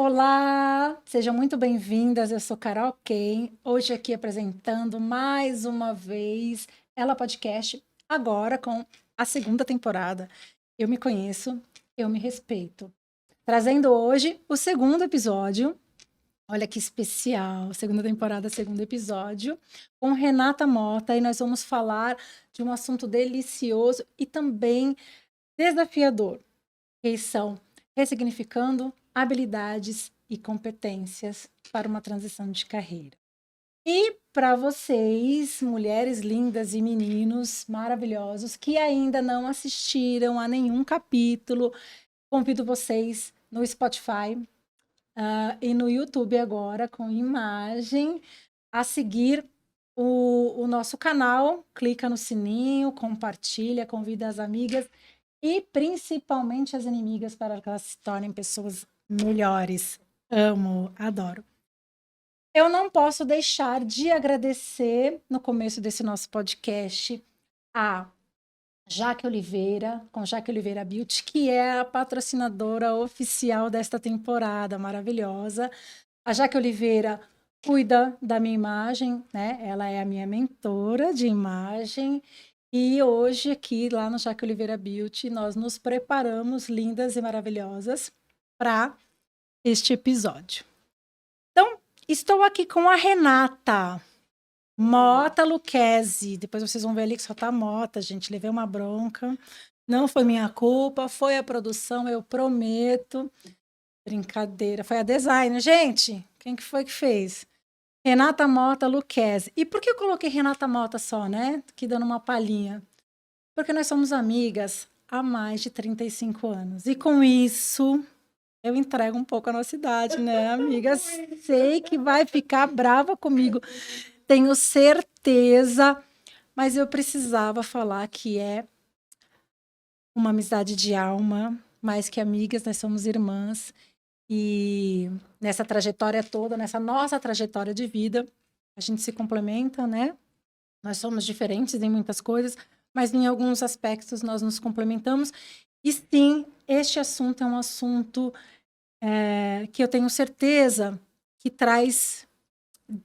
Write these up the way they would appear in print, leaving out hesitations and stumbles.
Olá, sejam muito bem-vindas. Eu sou Carol Kay, hoje aqui apresentando mais uma vez Ela Podcast, agora com a segunda temporada. Eu me conheço, eu me respeito. Trazendo hoje o segundo episódio. Olha que especial, segunda temporada, segundo episódio, com Renata Mota, e nós vamos falar de um assunto delicioso e também desafiador, que são ressignificando habilidades e competências para uma transição de carreira. E para vocês, mulheres lindas e meninos maravilhosos que ainda não assistiram a nenhum capítulo, convido vocês no Spotify, e no YouTube agora, com imagem, a seguir o nosso canal, clica no sininho, compartilha, convida as amigas e principalmente as inimigas para que elas se tornem pessoas melhores. Amo, adoro. Eu não posso deixar de agradecer no começo desse nosso podcast a Jaque Oliveira, com Jaque Oliveira Beauty, que é a patrocinadora oficial desta temporada maravilhosa. A Jaque Oliveira cuida da minha imagem, né? Ela é a minha mentora de imagem. E hoje, aqui, lá no Jaque Oliveira Beauty, nós nos preparamos lindas e maravilhosas para este episódio. Então, estou aqui com a Renata Mota Lucchesi. Depois vocês vão ver ali que só tá Mota, gente. Levei uma bronca. Não foi minha culpa, foi a produção, eu prometo. Brincadeira. Foi a designer. Gente, quem que foi que fez? Renata Mota Lucchesi. E por que eu coloquei Renata Mota só, né? Aqui dando uma palhinha. Porque nós somos amigas há mais de 35 anos. E com isso, eu entrego um pouco a nossa idade, né, amiga? Sei que vai ficar brava comigo. Tenho certeza. Mas eu precisava falar que é uma amizade de alma. Mais que amigas, nós somos irmãs. E nessa trajetória toda, nessa nossa trajetória de vida, a gente se complementa, né? Nós somos diferentes em muitas coisas, mas em alguns aspectos nós nos complementamos. E sim, este assunto é um assunto que eu tenho certeza que traz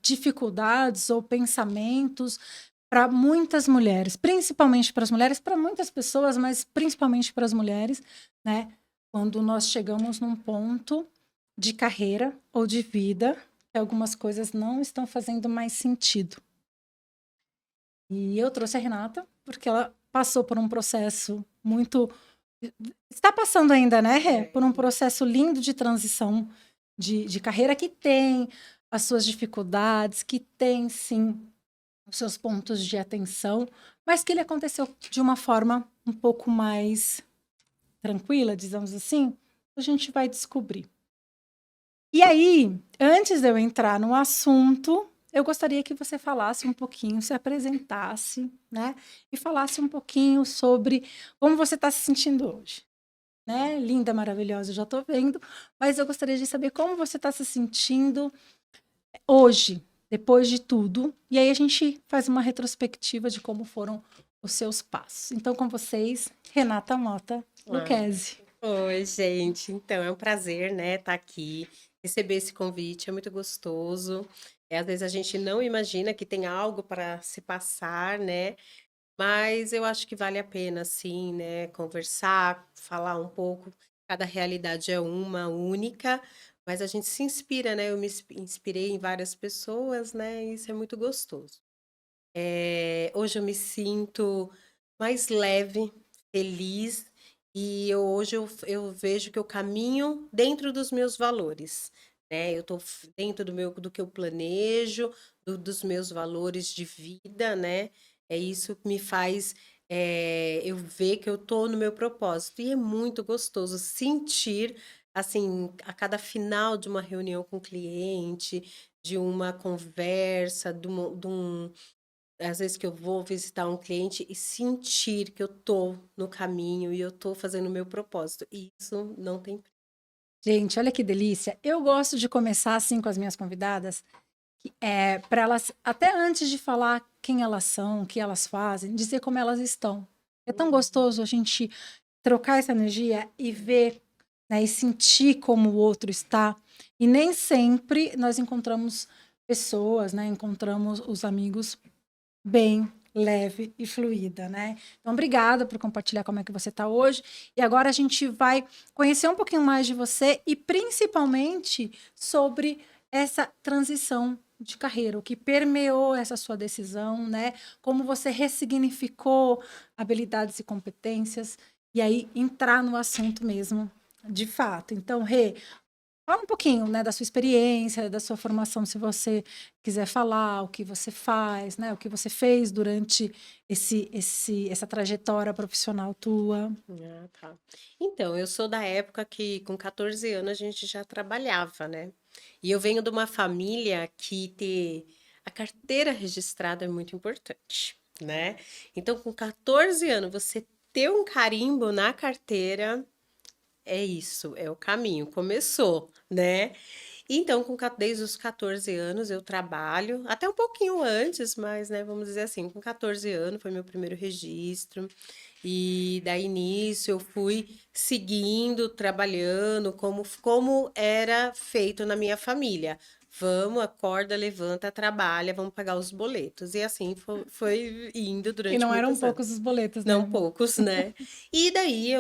dificuldades ou pensamentos para muitas mulheres, principalmente para as mulheres, para muitas pessoas, mas principalmente para as mulheres, né? Quando nós chegamos num ponto de carreira ou de vida que algumas coisas não estão fazendo mais sentido. E eu trouxe a Renata porque ela passou por um processo muito... Está passando ainda, né, Rê? Por um processo lindo de transição de carreira que tem as suas dificuldades, que tem, sim, os seus pontos de atenção, mas que ele aconteceu de uma forma um pouco mais tranquila, dizemos assim. A gente vai descobrir. E aí, antes de eu entrar no assunto, eu gostaria que você falasse um pouquinho, se apresentasse, né? E falasse um pouquinho sobre como você está se sentindo hoje, né? Linda, maravilhosa, eu já estou vendo, mas eu gostaria de saber como você está se sentindo hoje, depois de tudo. E aí a gente faz uma retrospectiva de como foram os seus passos. Então, com vocês, Renata Mota Lucchesi. Oi, gente. Então, é um prazer, né, estar aqui, receber esse convite, é muito gostoso. Às vezes a gente não imagina que tem algo para se passar, né? Mas eu acho que vale a pena, sim, né, conversar, falar um pouco. Cada realidade é uma única, mas a gente se inspira, né? Eu me inspirei em várias pessoas, né? E isso é muito gostoso. Hoje eu me sinto mais leve, feliz, e hoje eu vejo que eu caminho dentro dos meus valores, né? Eu estou dentro do que eu planejo, dos meus valores de vida, né? É isso que me faz eu ver que eu estou no meu propósito. E é muito gostoso sentir, assim, a cada final de uma reunião com o cliente, de uma conversa, de um às vezes que eu vou visitar um cliente e sentir que eu tô no caminho e eu tô fazendo o meu propósito. E isso não tem preço. Gente, olha que delícia. Eu gosto de começar assim com as minhas convidadas, para elas, até antes de falar quem elas são, o que elas fazem, dizer como elas estão. É tão gostoso a gente trocar essa energia e ver né, e sentir como o outro está. E nem sempre nós encontramos pessoas, né, encontramos os amigos bem, leve e fluida, né? Então, obrigada por compartilhar como é que você está hoje. E agora a gente vai conhecer um pouquinho mais de você e principalmente sobre essa transição de carreira, o que permeou essa sua decisão, né? Como você ressignificou habilidades e competências, e aí entrar no assunto mesmo, de fato. Então, Rê, fala um pouquinho, né, da sua experiência, da sua formação, se você quiser falar, o que você faz, né, o que você fez durante essa trajetória profissional tua. Ah, tá. Então, eu sou da época que com 14 anos a gente já trabalhava, né? E eu venho de uma família que ter a carteira registrada é muito importante, né? Então, com 14 anos, você ter um carimbo na carteira é isso, é o caminho, começou, né? Então, desde os 14 anos eu trabalho, até um pouquinho antes, mas, né, vamos dizer assim, com 14 anos foi meu primeiro registro. E daí nisso eu fui seguindo, trabalhando como era feito na minha família. Vamos, acorda, levanta, trabalha, vamos pagar os boletos. E assim foi indo E durante não eram muitos anos. poucos os boletos, Não né? poucos, né? E daí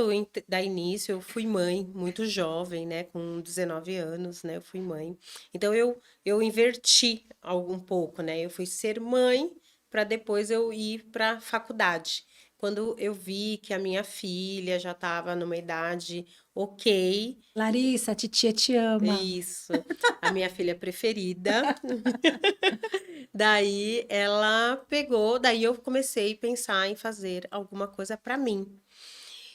daí início eu fui mãe muito jovem, né? Com 19 anos, né? Eu fui mãe. Então eu inverti algum pouco, né? Eu fui ser mãe para depois eu ir para faculdade. Quando eu vi que a minha filha já estava numa idade ok, Larissa, a titia te ama. isso, a minha filha preferida, daí ela pegou, daí eu comecei a pensar em fazer alguma coisa para mim.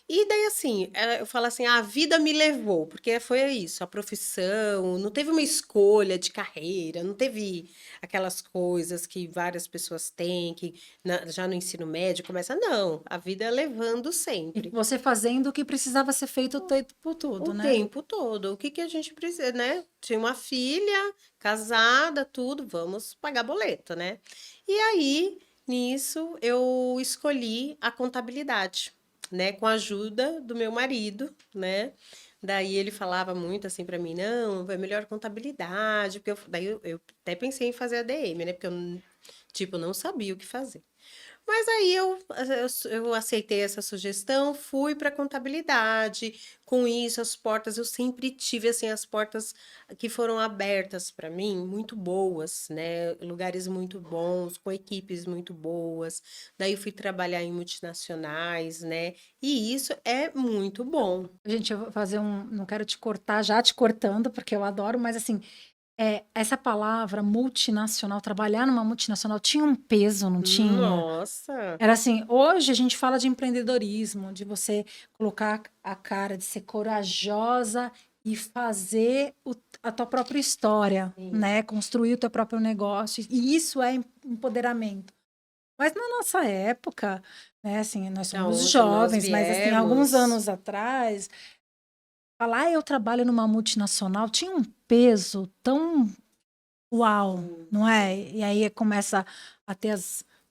E daí, assim, eu falo assim, a vida me levou, porque foi isso, a profissão, não teve uma escolha de carreira, não teve aquelas coisas que várias pessoas têm, que já no ensino médio começa, não, a vida é levando E sempre, você fazendo o que precisava ser feito o tempo o todo, né? tempo todo. O que que a gente precisa, né? Tinha uma filha, casada, tudo, vamos pagar boleto, né? E aí, nisso, eu escolhi a contabilidade, né? Com a ajuda do meu marido, né? Daí ele falava muito assim para mim, não, é melhor contabilidade, porque daí eu até pensei em fazer ADM, né? Porque eu, tipo, não sabia o que fazer. Mas aí eu aceitei essa sugestão, fui para contabilidade. Com isso, as portas, eu sempre tive assim as portas que foram abertas para mim, muito boas, né? Lugares muito bons, com equipes muito boas. Daí eu fui trabalhar em multinacionais, né? E isso é muito bom. Gente, eu vou fazer um. Não quero te cortar, já te cortando, porque eu adoro, mas assim, essa palavra multinacional, trabalhar numa multinacional tinha um peso, não tinha? Nossa, Era assim, hoje a gente fala de empreendedorismo, de você colocar a cara, de ser corajosa e fazer a tua própria história, sim. né? Construir o teu próprio negócio. E isso é empoderamento. Mas na nossa época, né, assim, nós Da somos onde nós jovens, mas assim, alguns viemos. anos atrás, falar eu trabalho numa multinacional tinha um peso tão uau, Sim. não é? E aí começa a ter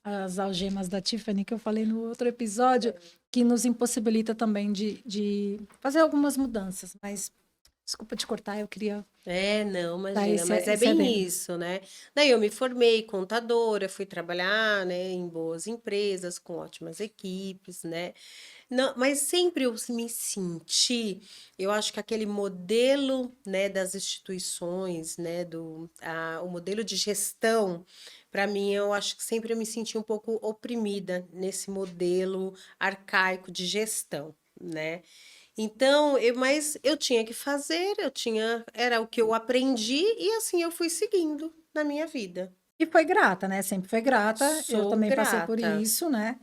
as algemas da Tiffany, que eu falei no outro episódio, que nos impossibilita também de fazer algumas mudanças. Mas, desculpa te cortar, eu queria É, não, dar imagina, mas é esse bem adendo. isso, né? Daí eu me formei contadora, fui trabalhar, né, em boas empresas, com ótimas equipes, né? Não, mas sempre eu me senti, eu acho que aquele modelo, né, das instituições, né, o modelo de gestão, para mim, eu acho que sempre eu me senti um pouco oprimida nesse modelo arcaico de gestão, né? Então, mas eu tinha que fazer, era o que eu aprendi e assim eu fui seguindo na minha vida. E foi grata, né? Sempre foi grata. Eu Sou também passei por grata. isso, né?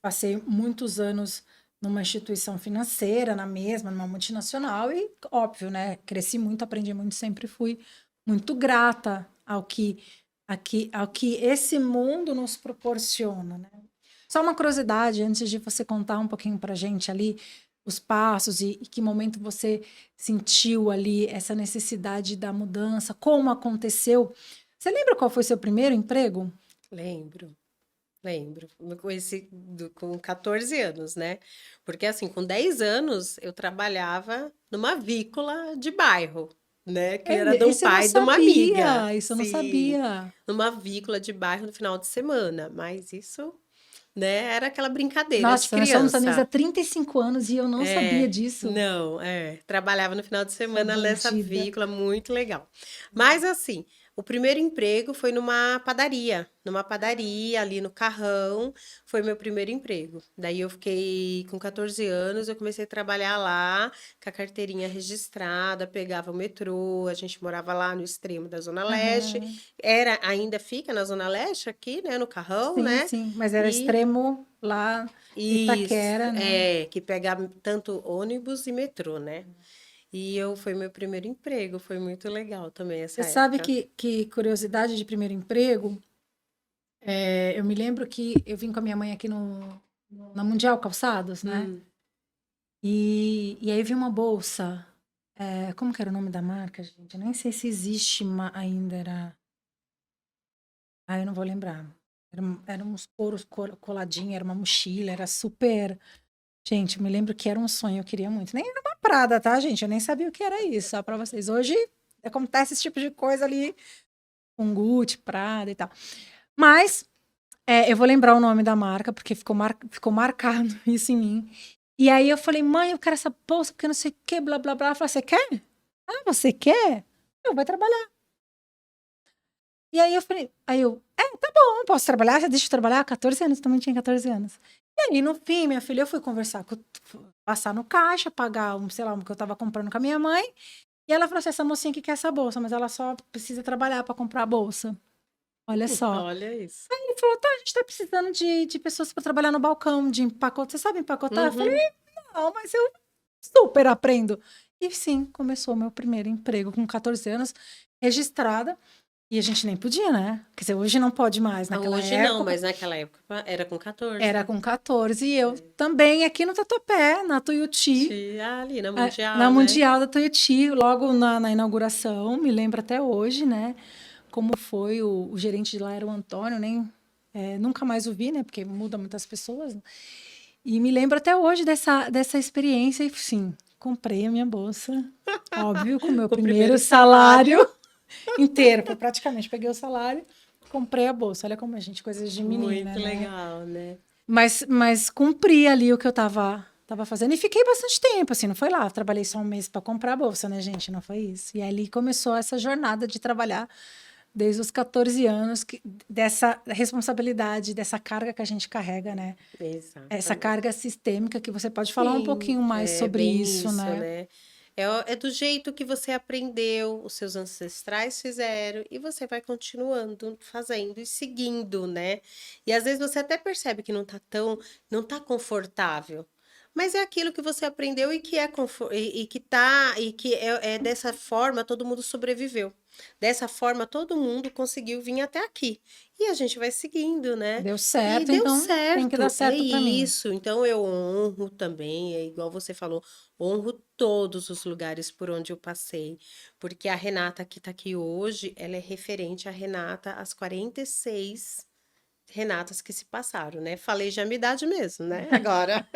Passei muitos anos numa instituição financeira, na mesma, numa multinacional, e óbvio, né? Cresci muito, aprendi muito, sempre fui muito grata ao que esse mundo nos proporciona, né? Só uma curiosidade, antes de você contar um pouquinho pra gente ali os passos e que momento você sentiu ali essa necessidade da mudança, como aconteceu. Você lembra qual foi seu primeiro emprego? Lembro, lembro. Eu conheci com 14 anos, né? Porque assim, com 10 anos eu trabalhava numa avícola de bairro, né? Que era de um Esse eu não pai de uma amiga. sabia, isso eu não Sim, sabia. numa avícola de bairro no final de semana. Mas isso, né, era aquela brincadeira de Nossa, nós somos amigos há criança. 35 anos e eu não sabia É, disso. não, é. Trabalhava no final de Essa semana nessa bandida. avícola, muito legal. Mas assim, o primeiro emprego foi numa padaria ali no Carrão, foi meu primeiro emprego. Daí eu fiquei com 14 anos, eu comecei a trabalhar lá, com a carteirinha registrada, pegava o metrô, a gente morava lá no extremo da Zona Leste. Aham. Ainda fica na Zona Leste aqui, né, no Carrão, Sim, né? sim, mas era E extremo lá, isso, Itaquera, né? que pega tanto ônibus e metrô, né? Foi meu primeiro emprego, foi muito legal também essa Você sabe época. que curiosidade de primeiro emprego, eu me lembro que eu vim com a minha mãe aqui na Mundial Calçados, né? Hum, E aí vi uma bolsa. Como que era o nome da marca, gente? Eu nem sei se existe ainda. Eu não vou lembrar. Era uns couros coladinhos, era uma mochila, era super. Gente, eu me lembro que era um sonho, eu queria muito. Nem era uma Prada, tá, gente? Eu nem sabia o que era isso, só pra vocês. Hoje acontece esse tipo de coisa ali com Gucci, Prada e tal. Mas eu vou lembrar o nome da marca, porque ficou marcado isso em mim. E aí eu falei, mãe, eu quero essa bolsa, porque não sei o que, blá, blá, blá. Ela falou, você quer? Ah, você quer? Eu vou trabalhar. E aí eu falei, tá bom, posso trabalhar? Você deixa eu trabalhar? 14 anos, também tinha 14 anos. E aí, no fim, minha filha, eu fui conversar, passar no caixa, pagar, sei lá, o que eu tava comprando com a minha mãe. E ela falou assim, essa mocinha que quer essa bolsa, mas ela só precisa trabalhar para comprar a bolsa. Olha só. olha isso. Ele falou, tá, a gente tá precisando de pessoas para trabalhar no balcão, de empacotar. Você sabe empacotar? Eu falei, Uhum. não, mas eu super aprendo. E sim, começou o meu primeiro emprego com 14 anos, registrada. E a gente nem podia, né? Quer dizer, hoje não pode mais. Naquela Hoje não, época mas naquela época era com 14. era com 14. E eu também aqui no Tatuapé, na Tuiuti, Ali na na Mundial, né? Mundial da Tuiuti, logo na inauguração, me lembro até hoje, né? Como foi o gerente de lá era o Antônio, nunca mais o vi, né? Porque muda muitas pessoas. E me lembro até hoje dessa experiência. E sim, comprei a minha bolsa, óbvio, com o meu Com o primeiro primeiro salário. salário inteiro. Foi praticamente, peguei o salário, comprei a bolsa. Olha como a gente, coisas de menina, Muito né? legal, né? Mas cumpri ali o que eu tava fazendo e fiquei bastante tempo, assim, não foi lá. Trabalhei só um mês para comprar a bolsa, né, gente? Não foi isso. E ali começou essa jornada de trabalhar desde os 14 anos, dessa responsabilidade, dessa carga que a gente carrega, né? Essa Exatamente. carga sistêmica que você pode falar um Sim, pouquinho mais é sobre bem isso, isso, né? né? É do jeito que você aprendeu, os seus ancestrais fizeram, e você vai continuando fazendo e seguindo, né? E às vezes você até percebe que não tá confortável, mas é aquilo que você aprendeu e que e que é dessa forma todo mundo sobreviveu. Dessa forma todo mundo conseguiu vir até aqui. E a gente vai seguindo, né? Deu E certo, deu então tem que dar certo, é certo para mim. isso. Então eu honro também, é igual você falou, honro todos os lugares por onde eu passei, porque a Renata que está aqui hoje, ela é referente à Renata, às 46 Renatas que se passaram, né? Falei já a minha idade mesmo, né? Agora,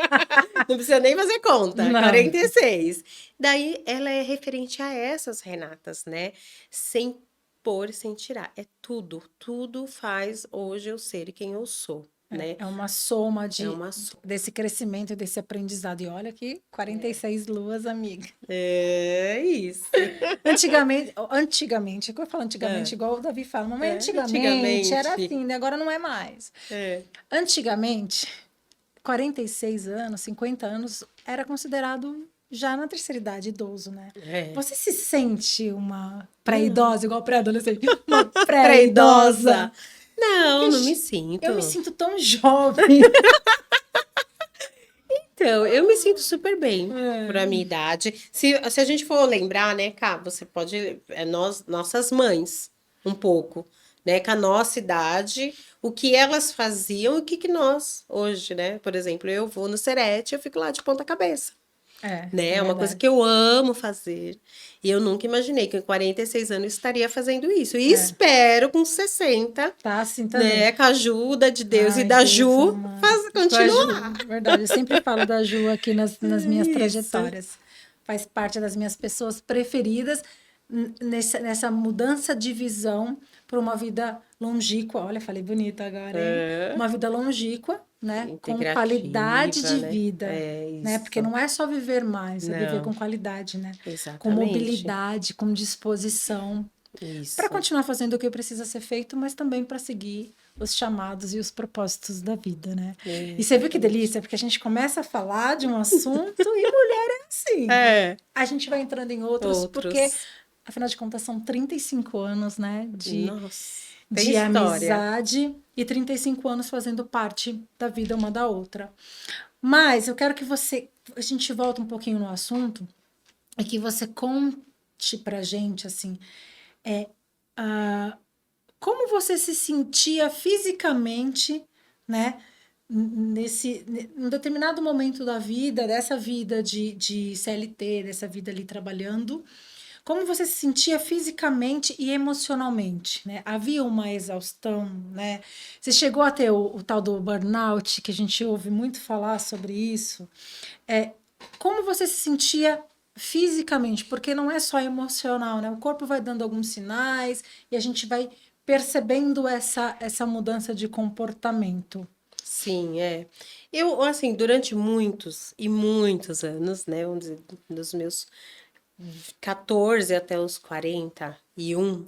não precisa nem fazer conta, Não. 46. Daí ela é referente a essas Renatas, né? Sem pôr e sem tirar. É tudo, tudo faz hoje eu ser quem eu sou, né? É uma soma É uma só. desse crescimento e desse aprendizado. E olha que 46 luas, amiga. É isso. Antigamente, que eu falo antigamente, É, igual o Davi fala, mas antigamente era antigamente. assim, né? Agora não é mais. É. Antigamente, 46 anos, 50 anos, era considerado já na terceira idade idoso, né? É. Você se sente uma Não. pré-idosa, igual pré-adolescente, uma Pré-idosa. pré-idosa? Não, Porque não me eu me sinto. sinto tão jovem. Então, eu me sinto super bem para É. minha idade. Se a gente for lembrar, né, Cá, você pode. Nossas mães, um pouco, né, com a nossa idade, o que elas faziam e o que nós, hoje, né? Por exemplo, eu vou no Serete, eu fico lá de ponta cabeça. né? É uma coisa verdade. que eu amo fazer. E eu nunca imaginei que com 46 anos eu estaria fazendo isso. E É, espero com 60, tá assim também. né, com a ajuda de Deus e Ai, da Deus Ju, amado. Com a continuar. Ju, verdade. Eu sempre falo da Ju aqui nas minhas Isso. trajetórias. Faz parte das minhas pessoas preferidas nessa mudança de visão para uma vida longínqua. Olha, falei bonito agora, hein? É, Uma vida longínqua, né? Com qualidade integrativa, de né? vida, É né? Porque isso. não é só viver mais, é viver Não, com qualidade, né? Com exatamente. mobilidade, com disposição para Isso. continuar fazendo o que precisa ser feito, mas também para seguir os chamados e os propósitos da vida, né? E você viu que Exatamente. delícia? Porque a gente começa a falar de um assunto e mulher é assim. É, A gente vai entrando em outros, porque, outros. afinal de contas, são 35 anos, né, Nossa, tem de história. amizade e 35 anos fazendo parte da vida uma da outra. Mas eu quero que a gente volta um pouquinho no assunto e que você conte pra gente, assim, ah, como você se sentia fisicamente, né? Num determinado momento da vida, dessa vida de CLT, dessa vida ali trabalhando, como você se sentia fisicamente e emocionalmente, né? Havia uma exaustão, né? Você chegou a ter o tal do burnout, que a gente ouve muito falar sobre isso. É, como você se sentia fisicamente? Porque não é só emocional, né? O corpo vai dando alguns sinais e a gente vai percebendo essa mudança de comportamento. Sim, é. Eu, assim, durante muitos e muitos anos, né, vamos dizer, dos meus 14 até os 41,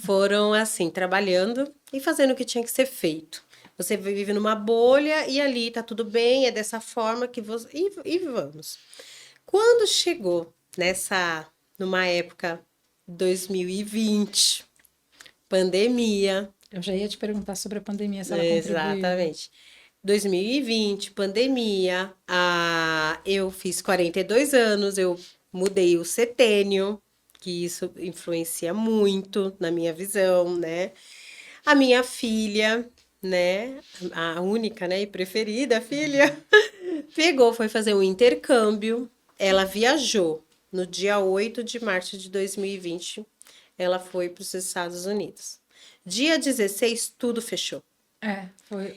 foram assim, trabalhando e fazendo o que tinha que ser feito. Você vive numa bolha e ali tá tudo bem, é dessa forma que você. E vamos. Quando chegou numa época 2020, pandemia, Eu já ia te perguntar sobre a pandemia, se ela contribuiu. exatamente. 2020, pandemia, eu fiz 42 anos, eu mudei o setênio, que isso influencia muito na minha visão, né? A minha filha, né? A única, né? E preferida filha, pegou, foi fazer um intercâmbio. Ela viajou no dia 8 de março de 2020. Ela foi para os Estados Unidos. Dia 16, tudo fechou.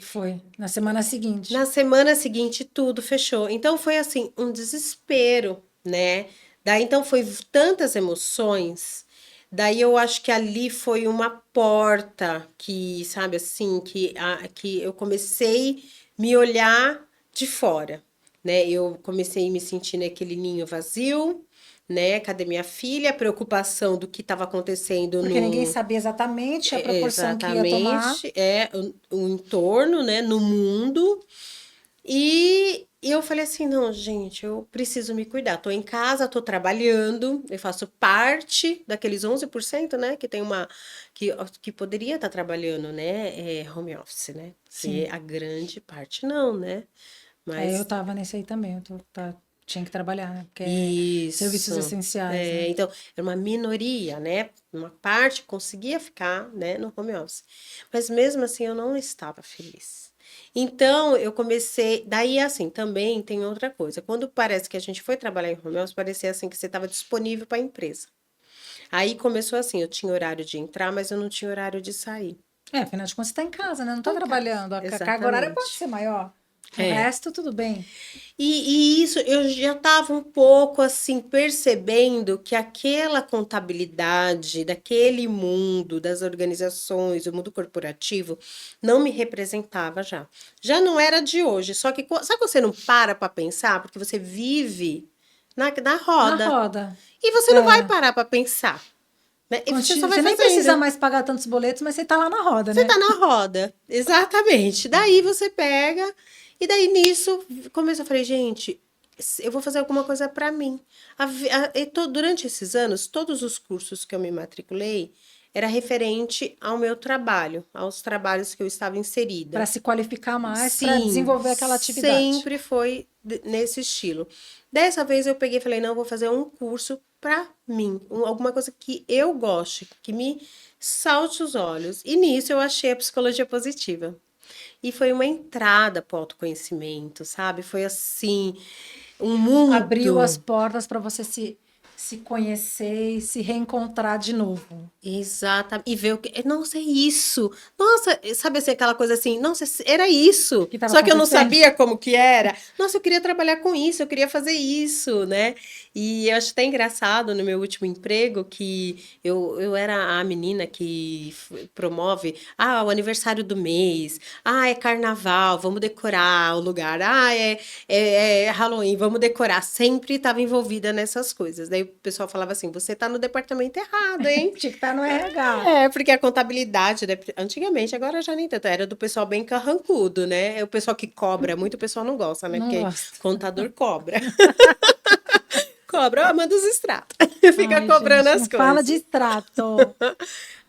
Foi. Na semana seguinte. Na semana seguinte, tudo fechou. Então foi assim, um desespero, né? Daí então foi tantas emoções. Daí eu acho que ali foi uma porta que, sabe assim, que eu comecei a me olhar de fora, né? Eu comecei a me sentir naquele ninho vazio, né? Cadê minha filha? A preocupação do que estava acontecendo Porque ninguém no, sabia exatamente a proporção que ia tomar. exatamente, o entorno, né, no mundo. E eu falei assim, não, gente, eu preciso me cuidar. Tô em casa, tô trabalhando, eu faço parte daqueles 11%, né, que tem que poderia estar trabalhando, né, home office, né? Que Sim. a grande parte não, né? Eu Mas tava nesse aí também. Tinha que trabalhar, né? Porque é serviços isso. essenciais, né? Então, era uma minoria, né? Uma parte conseguia ficar, né, no home office. Mas mesmo assim, eu não estava feliz. Então, eu comecei. Daí, assim, também tem outra coisa. Quando parece que a gente foi trabalhar em home office, parecia assim que você estava disponível para a empresa. Aí começou assim: eu tinha horário de entrar, mas eu não tinha horário de sair. Afinal de contas, você tá em casa, né? Não Tô tá em casa. trabalhando. A carga horária pode Exatamente. ser maior. O É. resto, tudo bem. E isso eu já estava um pouco assim percebendo que aquela contabilidade daquele mundo das organizações, o mundo corporativo, não me representava já. Já não era de hoje, só que sabe quando você não para pensar, porque você vive na Na roda roda. e você não vai É. parar para pensar, né? E você só vai Você nem precisa fazendo. mais pagar tantos boletos, mas você tá lá na roda, Você né? tá na roda, exatamente. Daí você pega, e daí nisso começou, eu falei, gente, eu vou fazer alguma coisa para mim. Durante esses anos, todos os cursos que eu me matriculei era referente ao meu trabalho, aos trabalhos que eu estava Para inserida. se qualificar mais, para Sim, desenvolver aquela atividade. sempre foi nesse estilo. Dessa vez eu peguei e falei, não, vou fazer um curso para mim, alguma coisa que eu goste, que me salte os olhos. E nisso eu achei a psicologia positiva. E foi uma entrada para o autoconhecimento, sabe? Foi assim. um mundo. Abriu as portas para você se conhecer e se reencontrar de novo. Exato. E ver o que. Nossa, é isso. Nossa, sabe assim, aquela coisa assim, nossa, era isso. Que estava Só que eu não acontecendo. sabia como que era. Nossa, eu queria trabalhar com isso, eu queria fazer isso, né? E eu acho até engraçado no meu último emprego que eu era a menina que promove o aniversário do mês. É carnaval, vamos decorar o lugar. É Halloween, vamos decorar. Sempre estava envolvida nessas coisas. Daí o pessoal falava assim: você tá no departamento errado, hein? Tinha que estar no RH. É, porque a contabilidade, né, antigamente, agora já nem tanto, era do pessoal bem carrancudo, né? É o pessoal que cobra, muito o pessoal não gosta, né? Não Porque gosto. contador cobra. Cobra, manda os extratos. Fica Ai, cobrando gente, as não fala coisas. de extrato.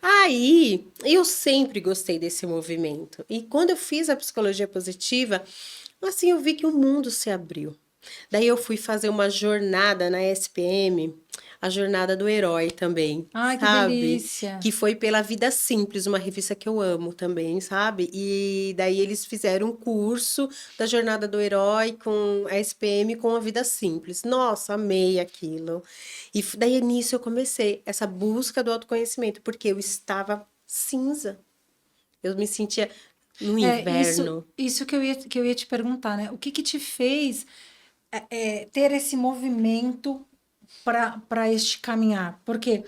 Aí, eu sempre gostei desse movimento. E quando eu fiz a psicologia positiva, assim, eu vi que o mundo se abriu. Daí eu fui fazer uma jornada na SPM, a jornada do herói também, Ai, que sabe? delícia. Que foi pela Vida Simples, uma revista que eu amo também, sabe? E daí eles fizeram um curso da jornada do herói com a SPM com a Vida Simples. Nossa, amei aquilo. E daí nisso eu comecei essa busca do autoconhecimento, porque eu estava cinza. Eu me sentia no Isso, inverno. isso que eu ia te perguntar, né? O que que te fez ter esse movimento para este caminhar? Porque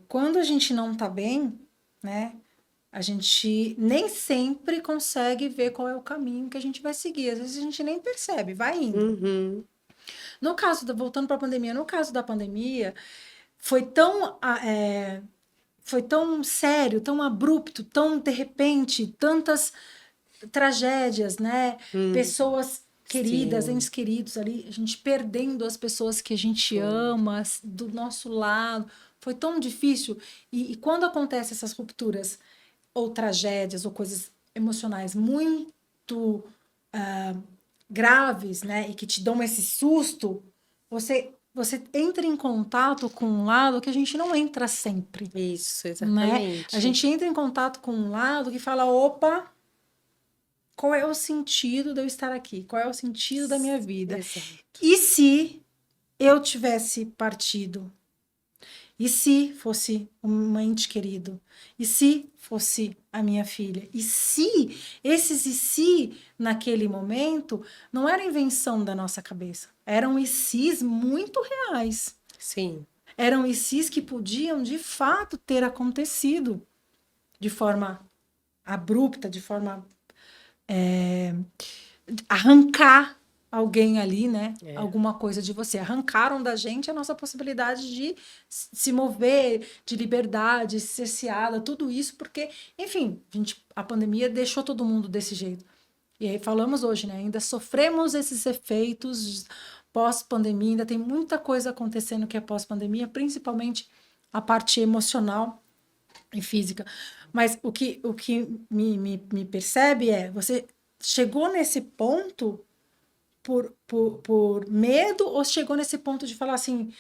quando a gente não tá bem, né? A gente nem sempre consegue ver qual é o caminho que a gente vai seguir. Às vezes a gente nem percebe, vai indo. Uhum. No caso voltando para a pandemia, no caso da pandemia, foi tão foi tão sério, tão abrupto, tão de repente, tantas tragédias, né? Pessoas queridas, Sim. entes queridos ali, a gente perdendo as pessoas que a gente Foi. ama do nosso lado. Foi tão difícil. E quando acontecem essas rupturas, ou tragédias, ou coisas emocionais muito graves, né? E que te dão esse susto, você entra em contato com um lado que a gente não entra sempre, Isso, né? A exatamente. gente entra em contato com um lado que fala, opa, qual é o sentido de eu estar aqui? Qual é o sentido da minha vida? Exato. E se eu tivesse partido? E se fosse um ente querido? E se fosse a minha filha? E se esses e se naquele momento não era invenção da nossa cabeça, eram e se's muito reais. Sim. Eram e se's que podiam de fato ter acontecido de forma abrupta, de forma arrancar alguém ali, né? É. Alguma coisa de você. Arrancaram da gente a nossa possibilidade de se mover, de liberdade, cerceada, tudo isso, porque, enfim, a pandemia deixou todo mundo desse jeito. E aí falamos hoje, né? Ainda sofremos esses efeitos pós-pandemia, ainda tem muita coisa acontecendo que é pós-pandemia, principalmente a parte emocional e física. Mas o que me percebe é, você chegou nesse ponto por medo ou chegou nesse ponto de falar assim,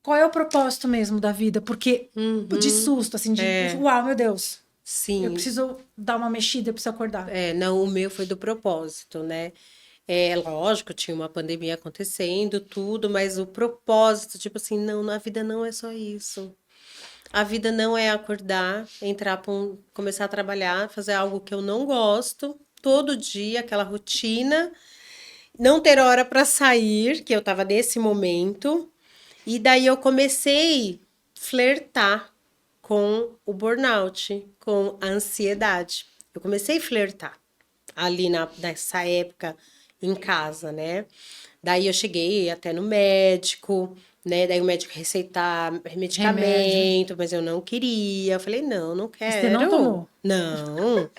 qual é o propósito mesmo da vida? Porque de Uhum. susto, assim, de É. uau, meu Deus, eu Sim. preciso dar uma mexida, eu preciso acordar. Não, o meu foi do propósito, né? É lógico, tinha uma pandemia acontecendo, tudo, mas o propósito, tipo assim, não, a vida não é só isso. A vida não é acordar, entrar começar a trabalhar, fazer algo que eu não gosto, todo dia, aquela rotina, não ter hora para sair, que eu tava nesse momento. E daí eu comecei a flertar com o burnout, com a ansiedade. Eu comecei a flertar ali nessa época em casa, né? Daí eu cheguei até no médico, né? Daí o médico receitar Remédio. medicamento, mas eu não queria. Eu falei, não, não E você não quero. tomou? Não.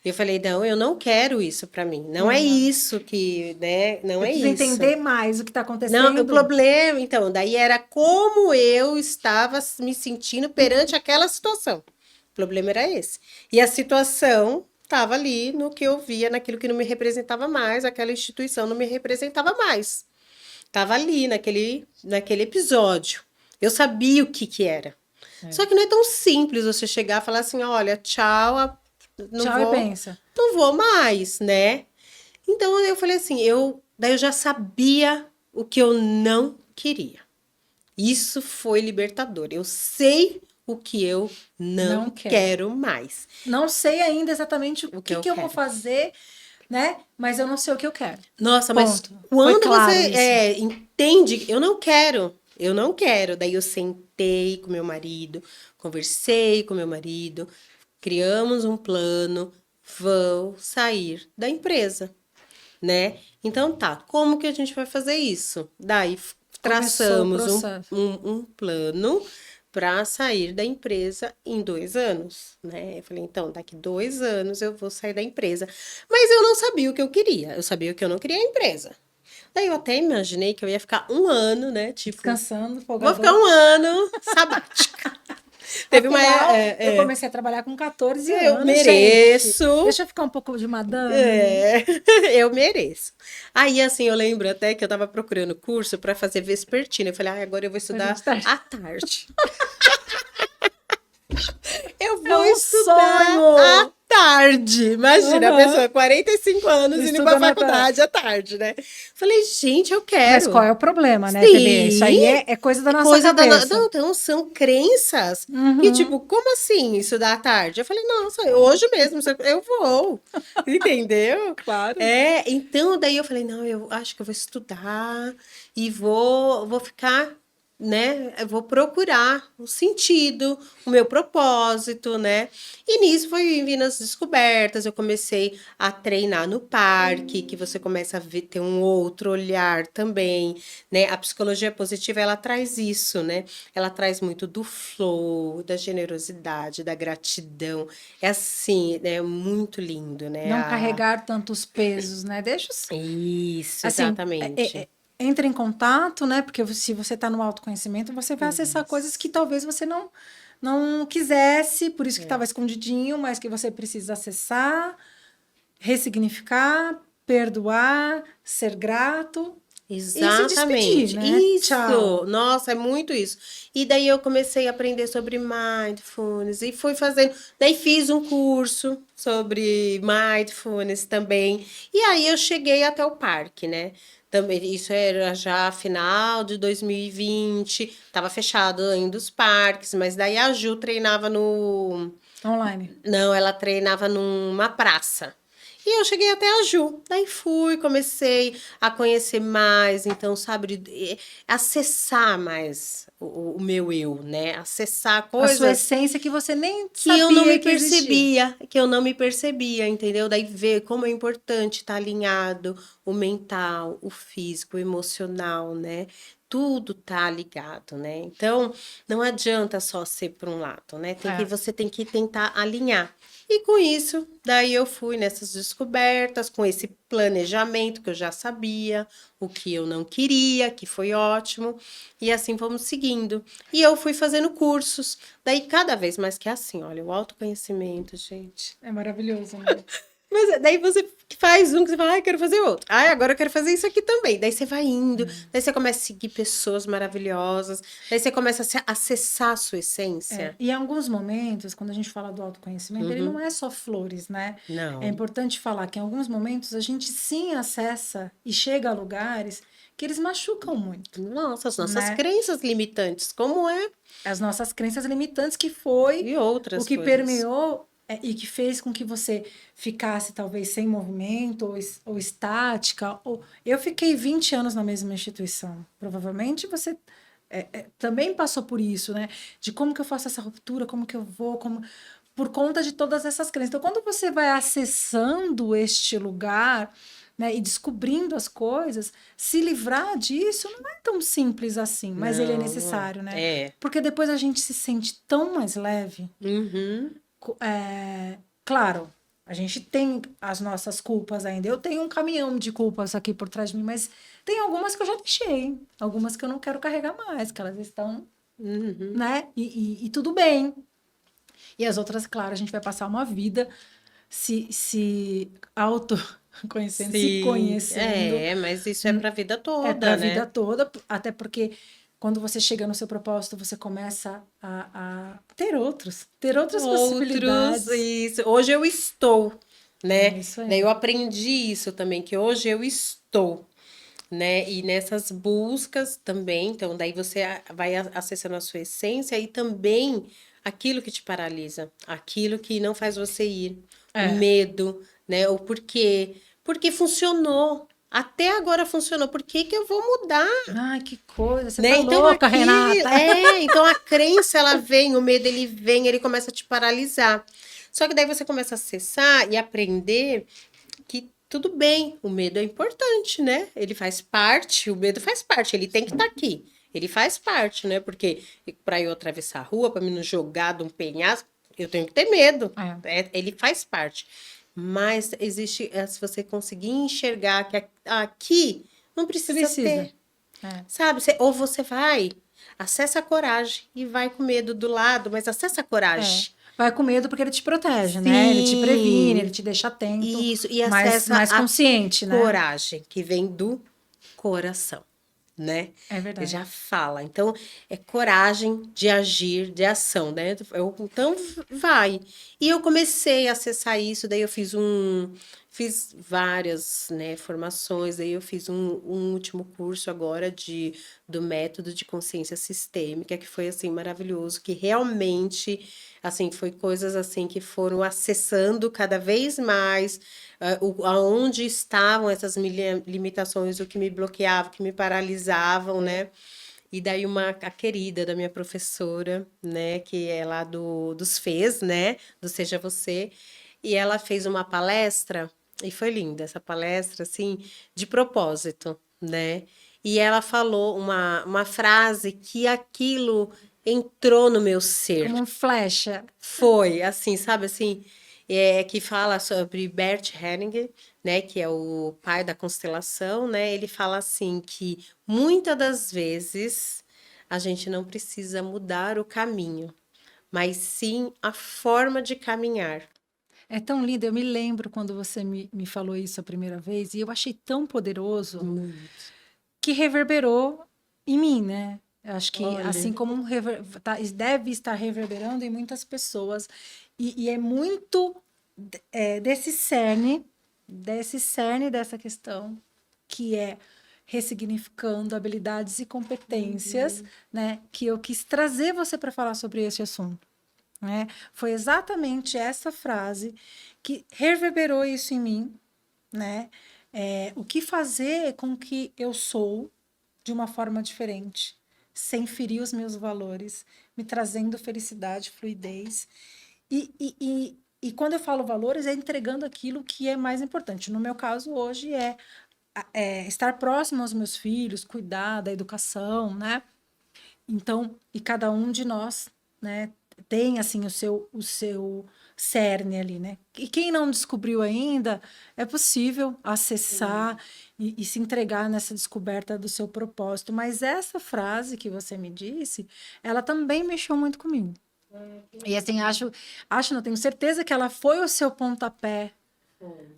Eu falei, não, eu não quero isso pra mim. Não é Exato. isso que, né? Não Eu é preciso isso. entender mais o que está Não, o acontecendo. problema, então, daí era como eu estava me sentindo perante aquela situação. O problema era esse. E a situação estava ali no que eu via, naquilo que não me representava mais, aquela instituição não me representava mais. Estava ali, naquele episódio. Eu sabia o que era. Só que não é tão simples você chegar e falar assim, olha, não Tchau e vou, pensa. não vou mais, né? Então eu falei assim, eu daí eu já sabia o que eu não queria. Isso foi libertador. Eu sei o que eu Não não quero. quero mais. Não sei ainda exatamente o O que eu que eu vou quero. fazer, né? Mas eu não sei o que eu quero. Nossa, mas Ponto. Foi quando claro você isso. entende, eu não quero. Daí eu sentei com meu marido, conversei com meu marido, criamos um plano, vou sair da empresa, né? Então tá, como que a gente vai fazer isso? Daí Começou o traçamos processo. um plano para sair da empresa em 2 anos, né? Eu falei, então, daqui 2 anos eu vou sair da empresa. Mas eu não sabia o que eu queria, eu sabia que eu não queria a empresa. Daí eu até imaginei que eu ia ficar 1 ano, né? Tipo, Descansando, vou ficar folgador. 1 ano sabática. Teve uma. Afinal, eu comecei a trabalhar com 14 Eu anos, gente. mereço. Deixa eu ficar um pouco de madame. Eu mereço. Aí, assim, eu lembro até que eu tava procurando curso para fazer vespertina. Eu falei, agora eu vou Coisa estudar de tarde. à tarde. Eu É vou um estudar à sonho! tarde. Imagina, a Aham. pessoa, 45 anos, indo pra Estuda na tarde. faculdade à tarde, né? Falei, gente, eu Mas qual quero. é o problema, né, Febê? Isso Sim, aí é coisa da é nossa coisa da. cabeça. Não, então, são crenças que, Uhum. tipo, como assim estudar à tarde? Eu falei, nossa, hoje mesmo eu vou. Entendeu? Claro. Então, daí eu falei, não, eu acho que eu vou estudar e vou ficar, né? Eu vou procurar o sentido, o meu propósito, né? E nisso foi vindo as descobertas. Eu comecei a treinar no parque, que você começa a ver, ter um outro olhar também, né? A psicologia positiva, ela traz isso, né? Ela traz muito do flow, da generosidade, da gratidão. É assim, né? Muito lindo, né? Não carregar tantos pesos, né? Deixa, Isso, assim, exatamente. entre em contato, né? Porque se você está no autoconhecimento, você vai acessar coisas que Isso. talvez você não quisesse, por isso que É. estava escondidinho, mas que você precisa acessar, ressignificar, perdoar, ser grato e se despedir, Exatamente. né? Tchau. Isso. Nossa, é muito isso. E daí eu comecei a aprender sobre mindfulness e fui fazendo. Daí fiz um curso sobre mindfulness também. E aí eu cheguei até o parque, né? Também, isso era já final de 2020, estava fechado ainda os parques, mas daí a Ju treinava no. Online. Não, ela treinava numa praça. E eu cheguei até a Ju. Daí fui, comecei a conhecer mais, então, sabe, acessar mais o meu eu, né? Acessar A sua coisas essência que você nem que eu não me sabia que existia. percebia, que eu não me percebia, entendeu? Daí ver como é importante estar alinhado o mental, o físico, o emocional, né? Tudo tá ligado, né? Então, não adianta só ser por um lado, né? É. Você tem que tentar alinhar. E com isso, daí eu fui nessas descobertas, com esse planejamento que eu já sabia, o que eu não queria, que foi ótimo, e assim fomos seguindo. E eu fui fazendo cursos. Daí, cada vez mais que é assim, olha, o autoconhecimento, gente. É maravilhoso, né? Mas daí você faz um que você fala, ai, quero fazer outro. Ai, agora eu quero fazer isso aqui também. Daí você vai indo, daí você começa a seguir pessoas maravilhosas, daí você começa a acessar a sua essência. E em alguns momentos, quando a gente fala do autoconhecimento, ele não Uhum. é só flores, né? É Não. importante falar que em alguns momentos a gente sim acessa e chega a lugares que eles machucam muito, Nossa, as nossas né? crenças limitantes, como é? As nossas crenças limitantes que foi E o outras que coisas. permeou e que fez com que você ficasse talvez sem movimento ou estática. Eu fiquei 20 anos na mesma instituição. Provavelmente você também passou por isso, né? De como que eu faço essa ruptura, como que eu vou, como por conta de todas essas crenças. Então, quando você vai acessando este lugar, né, e descobrindo as coisas, se livrar disso não é tão simples assim, mas ele é Não, não é. necessário, né? É. Porque depois a gente se sente tão mais leve. Uhum. Claro, a gente tem as nossas culpas ainda. Eu tenho um caminhão de culpas aqui por trás de mim, mas tem algumas que eu já deixei, algumas que eu não quero carregar mais, que elas estão, Uhum. né? E tudo bem. E as outras, claro, a gente vai passar uma vida se autoconhecendo, se Sim, conhecendo, mas isso é para a vida é para toda, a vida né? toda, até porque quando você chega no seu propósito, você começa a ter outras Outros, possibilidades. isso. Hoje eu estou, É né? isso Daí aí. eu aprendi isso também, que hoje eu estou. né? E nessas buscas também, então daí você vai acessando a sua essência e também aquilo que te paralisa, aquilo que não faz você ir, o É. medo, né? O porquê. Porque funcionou. Até agora funcionou. Por que que eu vou mudar? Ai, que coisa, você Né? tá Então louca, Renata. então a crença ela vem, o medo ele vem, ele começa a te paralisar. Só que daí você começa a acessar e aprender que tudo bem, o medo é importante, né? Ele faz parte, o medo faz parte, ele tem que estar aqui. Ele faz parte, né? Porque para eu atravessar a rua, para me não jogar de um penhasco, eu tenho que ter medo. É, Ele faz parte. Mas existe, se você conseguir enxergar que aqui não precisa precisa. ter. É. Sabe? Ou você vai, acessa a coragem e vai com medo do lado, mas acessa a É. coragem. Vai com medo porque ele te protege, né? Ele te previne, ele Sim, te deixa atento, isso. E mais, acessa mais a consciente, né? coragem, que vem do coração, né? É Ele já verdade. fala. Então, é coragem de agir, de ação, né? Então, vai. E eu comecei a acessar isso, daí eu fiz várias, né, formações, daí eu fiz um último curso agora do método de consciência sistêmica, que foi, assim, maravilhoso, que realmente, assim, foi coisas, assim, que foram acessando cada vez mais aonde estavam essas limitações, o que me bloqueava, o que me paralisavam, né? E daí a querida da minha professora, né, que é lá dos FES, né, do Seja Você, e ela fez uma palestra, e foi linda essa palestra, assim, de propósito, né? E ela falou uma frase que aquilo entrou no meu Como ser. um flecha. Foi, assim, sabe, assim, que fala sobre Bert Hellinger, né, que é o pai da constelação, né, ele fala assim que muitas das vezes a gente não precisa mudar o caminho, mas sim a forma de caminhar. É tão lindo. Eu me lembro quando você me falou isso a primeira vez, e eu achei tão poderoso Muito. que reverberou em mim, né? Eu acho que Olha. assim como deve estar reverberando em muitas pessoas, e é muito desse cerne dessa questão, que é ressignificando habilidades e competências, Uhum. né? Que eu quis trazer você para falar sobre esse assunto. Né? Foi exatamente essa frase que reverberou isso em mim, né? O que fazer com que eu sou de uma forma diferente, sem ferir os meus valores, me trazendo felicidade, fluidez. E quando eu falo valores, é entregando aquilo que é mais importante. No meu caso, hoje, estar próximo aos meus filhos, cuidar da educação, né? Então, e cada um de nós, né, tem assim o seu cerne ali, né? E quem não descobriu ainda, é possível acessar e se entregar nessa descoberta do seu propósito. Mas essa frase que você me disse, ela também mexeu muito comigo. E assim, não tenho certeza que ela foi o seu pontapé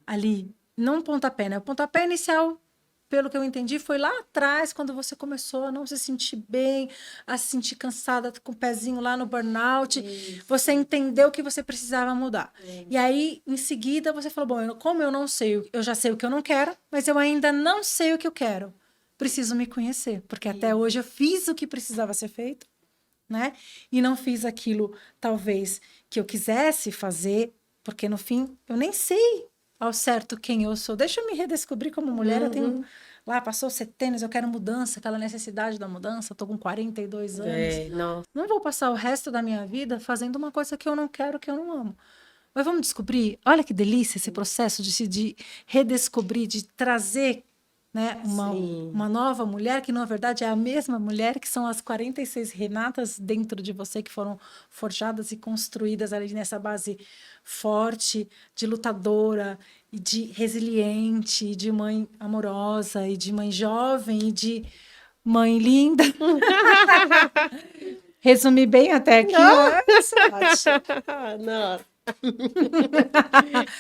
ali. Não pontapé, né? O pontapé inicial, pelo que eu entendi, foi lá atrás, quando você começou a não se sentir bem, a se sentir cansada, com o pezinho lá no burnout. Isso. Você entendeu que você precisava mudar. E aí, em seguida, você falou: bom, como eu não sei, eu já sei o que eu não quero, mas eu ainda não sei o que eu quero. Preciso me conhecer, porque até hoje eu fiz o que precisava ser feito, né? E não fiz aquilo, talvez, que eu quisesse fazer, porque no fim eu nem sei ao certo quem eu sou. Deixa eu me redescobrir como mulher. Eu tenho Uhum. lá, passou 70, eu quero mudança, aquela necessidade da mudança. Eu tô com 42 anos. Nossa. Não vou passar o resto da minha vida fazendo uma coisa que eu não quero, que eu não amo. Mas vamos descobrir, olha que delícia esse processo de redescobrir, de trazer, né, Sim. uma nova mulher, que na verdade é a mesma mulher, que são as 46 Renatas dentro de você, que foram forjadas e construídas ali nessa base forte, de lutadora, e de resiliente, e de mãe amorosa, e de mãe jovem, e de mãe linda. Resumi bem até aqui, Não. né? Nossa.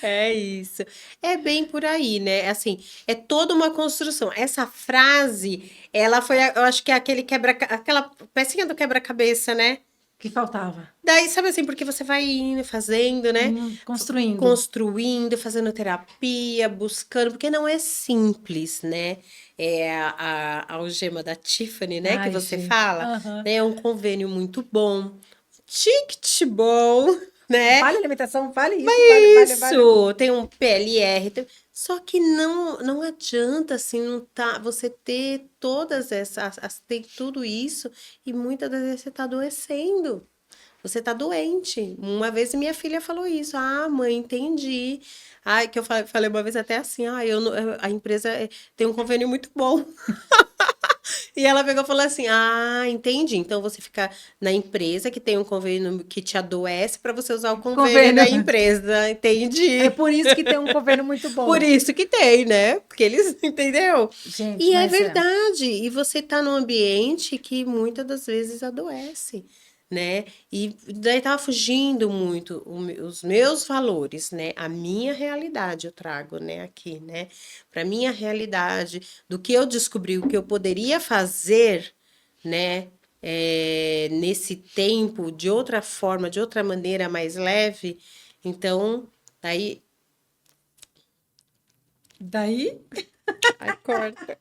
É isso. É bem por aí, né? Assim, é toda uma construção. Essa frase, ela foi, eu acho que é aquela pecinha do quebra-cabeça, né? Que faltava. Daí, sabe assim, porque você vai indo, fazendo, né? Construindo. Construindo, fazendo terapia, buscando, porque não é simples, né? É a algema da Tiffany, né? Que Ai, você gente. fala, Aham. né? É um convênio muito bom, ticket bom, né? Vale alimentação, vale isso, vale, vale, vale. Isso, tem um PLR, só que não adianta assim, não tá, você ter todas essas, ter tudo isso e muitas das vezes você tá adoecendo. Você tá doente. Uma vez minha filha falou isso. Ah, mãe, entendi. Ai, que eu falei uma vez até assim, ah, a empresa tem um convênio muito bom. E ela pegou e falou assim: ah, entendi. Então você fica na empresa que tem um convênio que te adoece para você usar o convênio Convênio. da empresa. É Entendi. por isso que tem um convênio muito Por bom. isso que tem, né? Porque eles, entendeu? Gente, E é mas verdade. E você tá num ambiente que muitas das vezes adoece, né? E daí tava fugindo muito os meus valores, né? A minha realidade eu trago, né? Aqui, né? Para minha realidade, do que eu descobri, o que eu poderia fazer, né? Nesse tempo, de outra forma, de outra maneira mais leve. Então, daí. daí Ai, corta.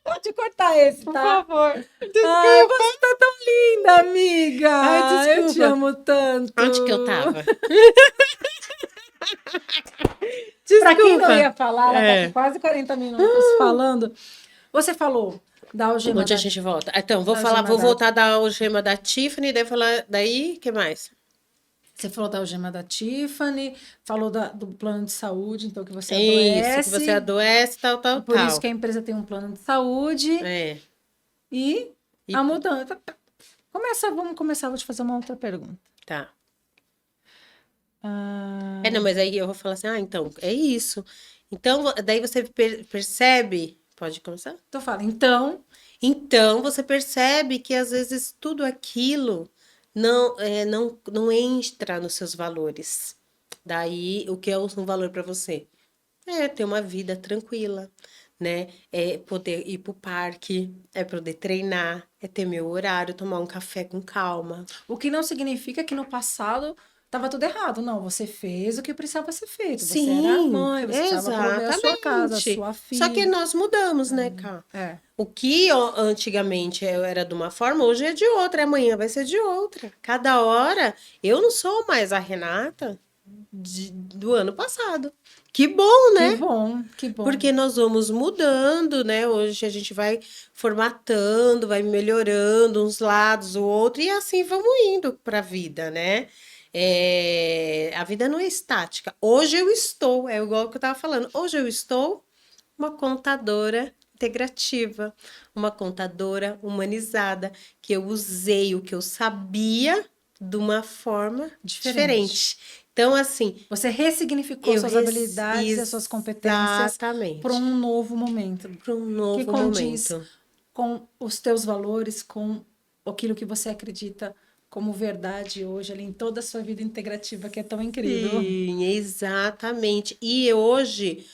pode cortar esse, Por tá? favor. Ai, Desculpa. você tá tão linda, Ai, amiga. Eu te desculpa. amo tanto. Onde que eu tava? Pra quem não Desculpa. ia falar, ela tá com É. quase 40 minutos falando. Você falou da algema Onde a da, gente volta? Então, da algema vou da, voltar da algema da Tiffany, daí falar daí, que mais? você falou da algema da Tiffany, falou do plano de saúde, então que você Isso, que você adoece, adoece, tal, e tal, por isso tal. que a empresa tem um plano de saúde É. e E, a mudança. Vamos começar, vou te fazer uma outra pergunta. tá. Ah, Não, mas aí eu vou falar assim, ah, então, é isso. Então, daí você percebe, pode começar? então fala, então, Então, você percebe que às vezes tudo aquilo não entra nos seus valores. Daí, o que é um valor para você? É ter uma vida tranquila, né? É poder ir para o parque, é poder treinar, é ter meu horário, tomar um café com calma. o que não significa que no passado estava tudo errado. Não, você fez o que precisava ser feito. Você era a Sim, mãe, você precisava prover a sua casa, a exatamente. sua Só que filha. nós mudamos, né, Cá? É, O que antigamente eu era de uma forma, hoje é de outra, amanhã vai ser de outra. Cada hora, eu não sou mais a Renata do ano passado. Que bom, que né? bom, que bom. Porque nós vamos mudando, né? Hoje a gente vai formatando, vai melhorando uns lados, o outro, e assim vamos indo para a vida, né? A vida não é estática. Hoje eu estou, é igual que eu estava falando, hoje eu estou uma contadora integrativa, uma contadora humanizada, que eu usei o que eu sabia de uma forma diferente. Então, assim, Você ressignificou suas habilidades e as suas competências para exatamente, um novo momento, para um que novo condiz momento. com os teus valores, com aquilo que você acredita como verdade hoje, ali em toda a sua vida integrativa, que é tão incrível. Sim, exatamente. E hoje,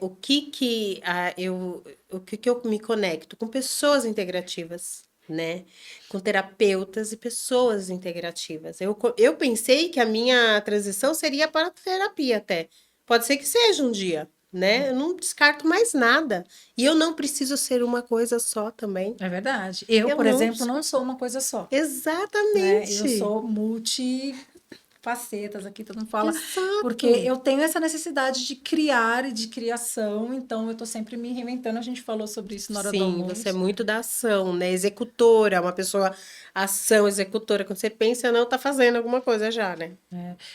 o que eu me conecto com pessoas integrativas, né? Com terapeutas e pessoas integrativas. Eu pensei que a minha transição seria para a terapia até. Pode ser que seja um dia, né? Eu não descarto mais nada. E eu não preciso ser uma coisa só também. É verdade. Eu, Eu por não. exemplo, não sou uma coisa só, né? Eu Exatamente. sou multifacetas, aqui todo mundo fala, porque Exato. eu tenho essa necessidade de criar e de criação, então eu tô sempre me reinventando. A gente falou sobre isso na hora do Sim, você é almoço. muito da ação, né? Executora, uma pessoa ação, executora. Quando você pensa, não, tá fazendo alguma coisa já, né?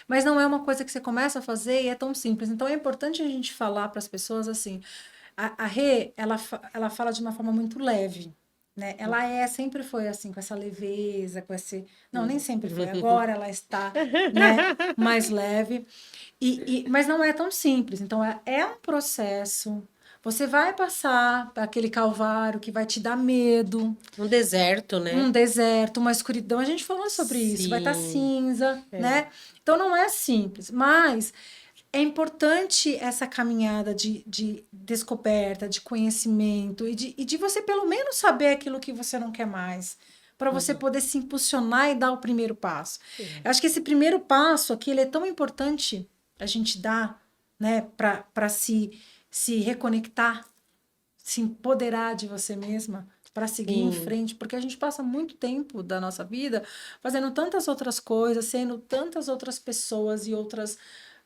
Mas não é uma coisa que você começa a fazer e é tão simples. Então é importante a gente falar para as pessoas assim. A Rê, ela fala de uma forma muito leve, né? Ela sempre foi assim, com essa leveza, com esse. Não, nem sempre foi. Agora ela está, né, mais leve. Mas não é tão simples. Então é um processo. Você vai passar por aquele calvário que vai te dar medo, Um deserto, né? um deserto, uma escuridão. A gente falou sobre isso. Vai estar Sim, cinza, é. né? Então não é simples, mas é importante essa caminhada de descoberta, de conhecimento e de você pelo menos saber aquilo que você não quer mais. para você poder se impulsionar e dar o primeiro passo. Sim. Eu acho que esse primeiro passo aqui, ele é tão importante a gente dar, né, para se reconectar, se empoderar de você mesma, para seguir em frente, porque a gente passa muito tempo da nossa vida fazendo tantas outras coisas, sendo tantas outras pessoas e outras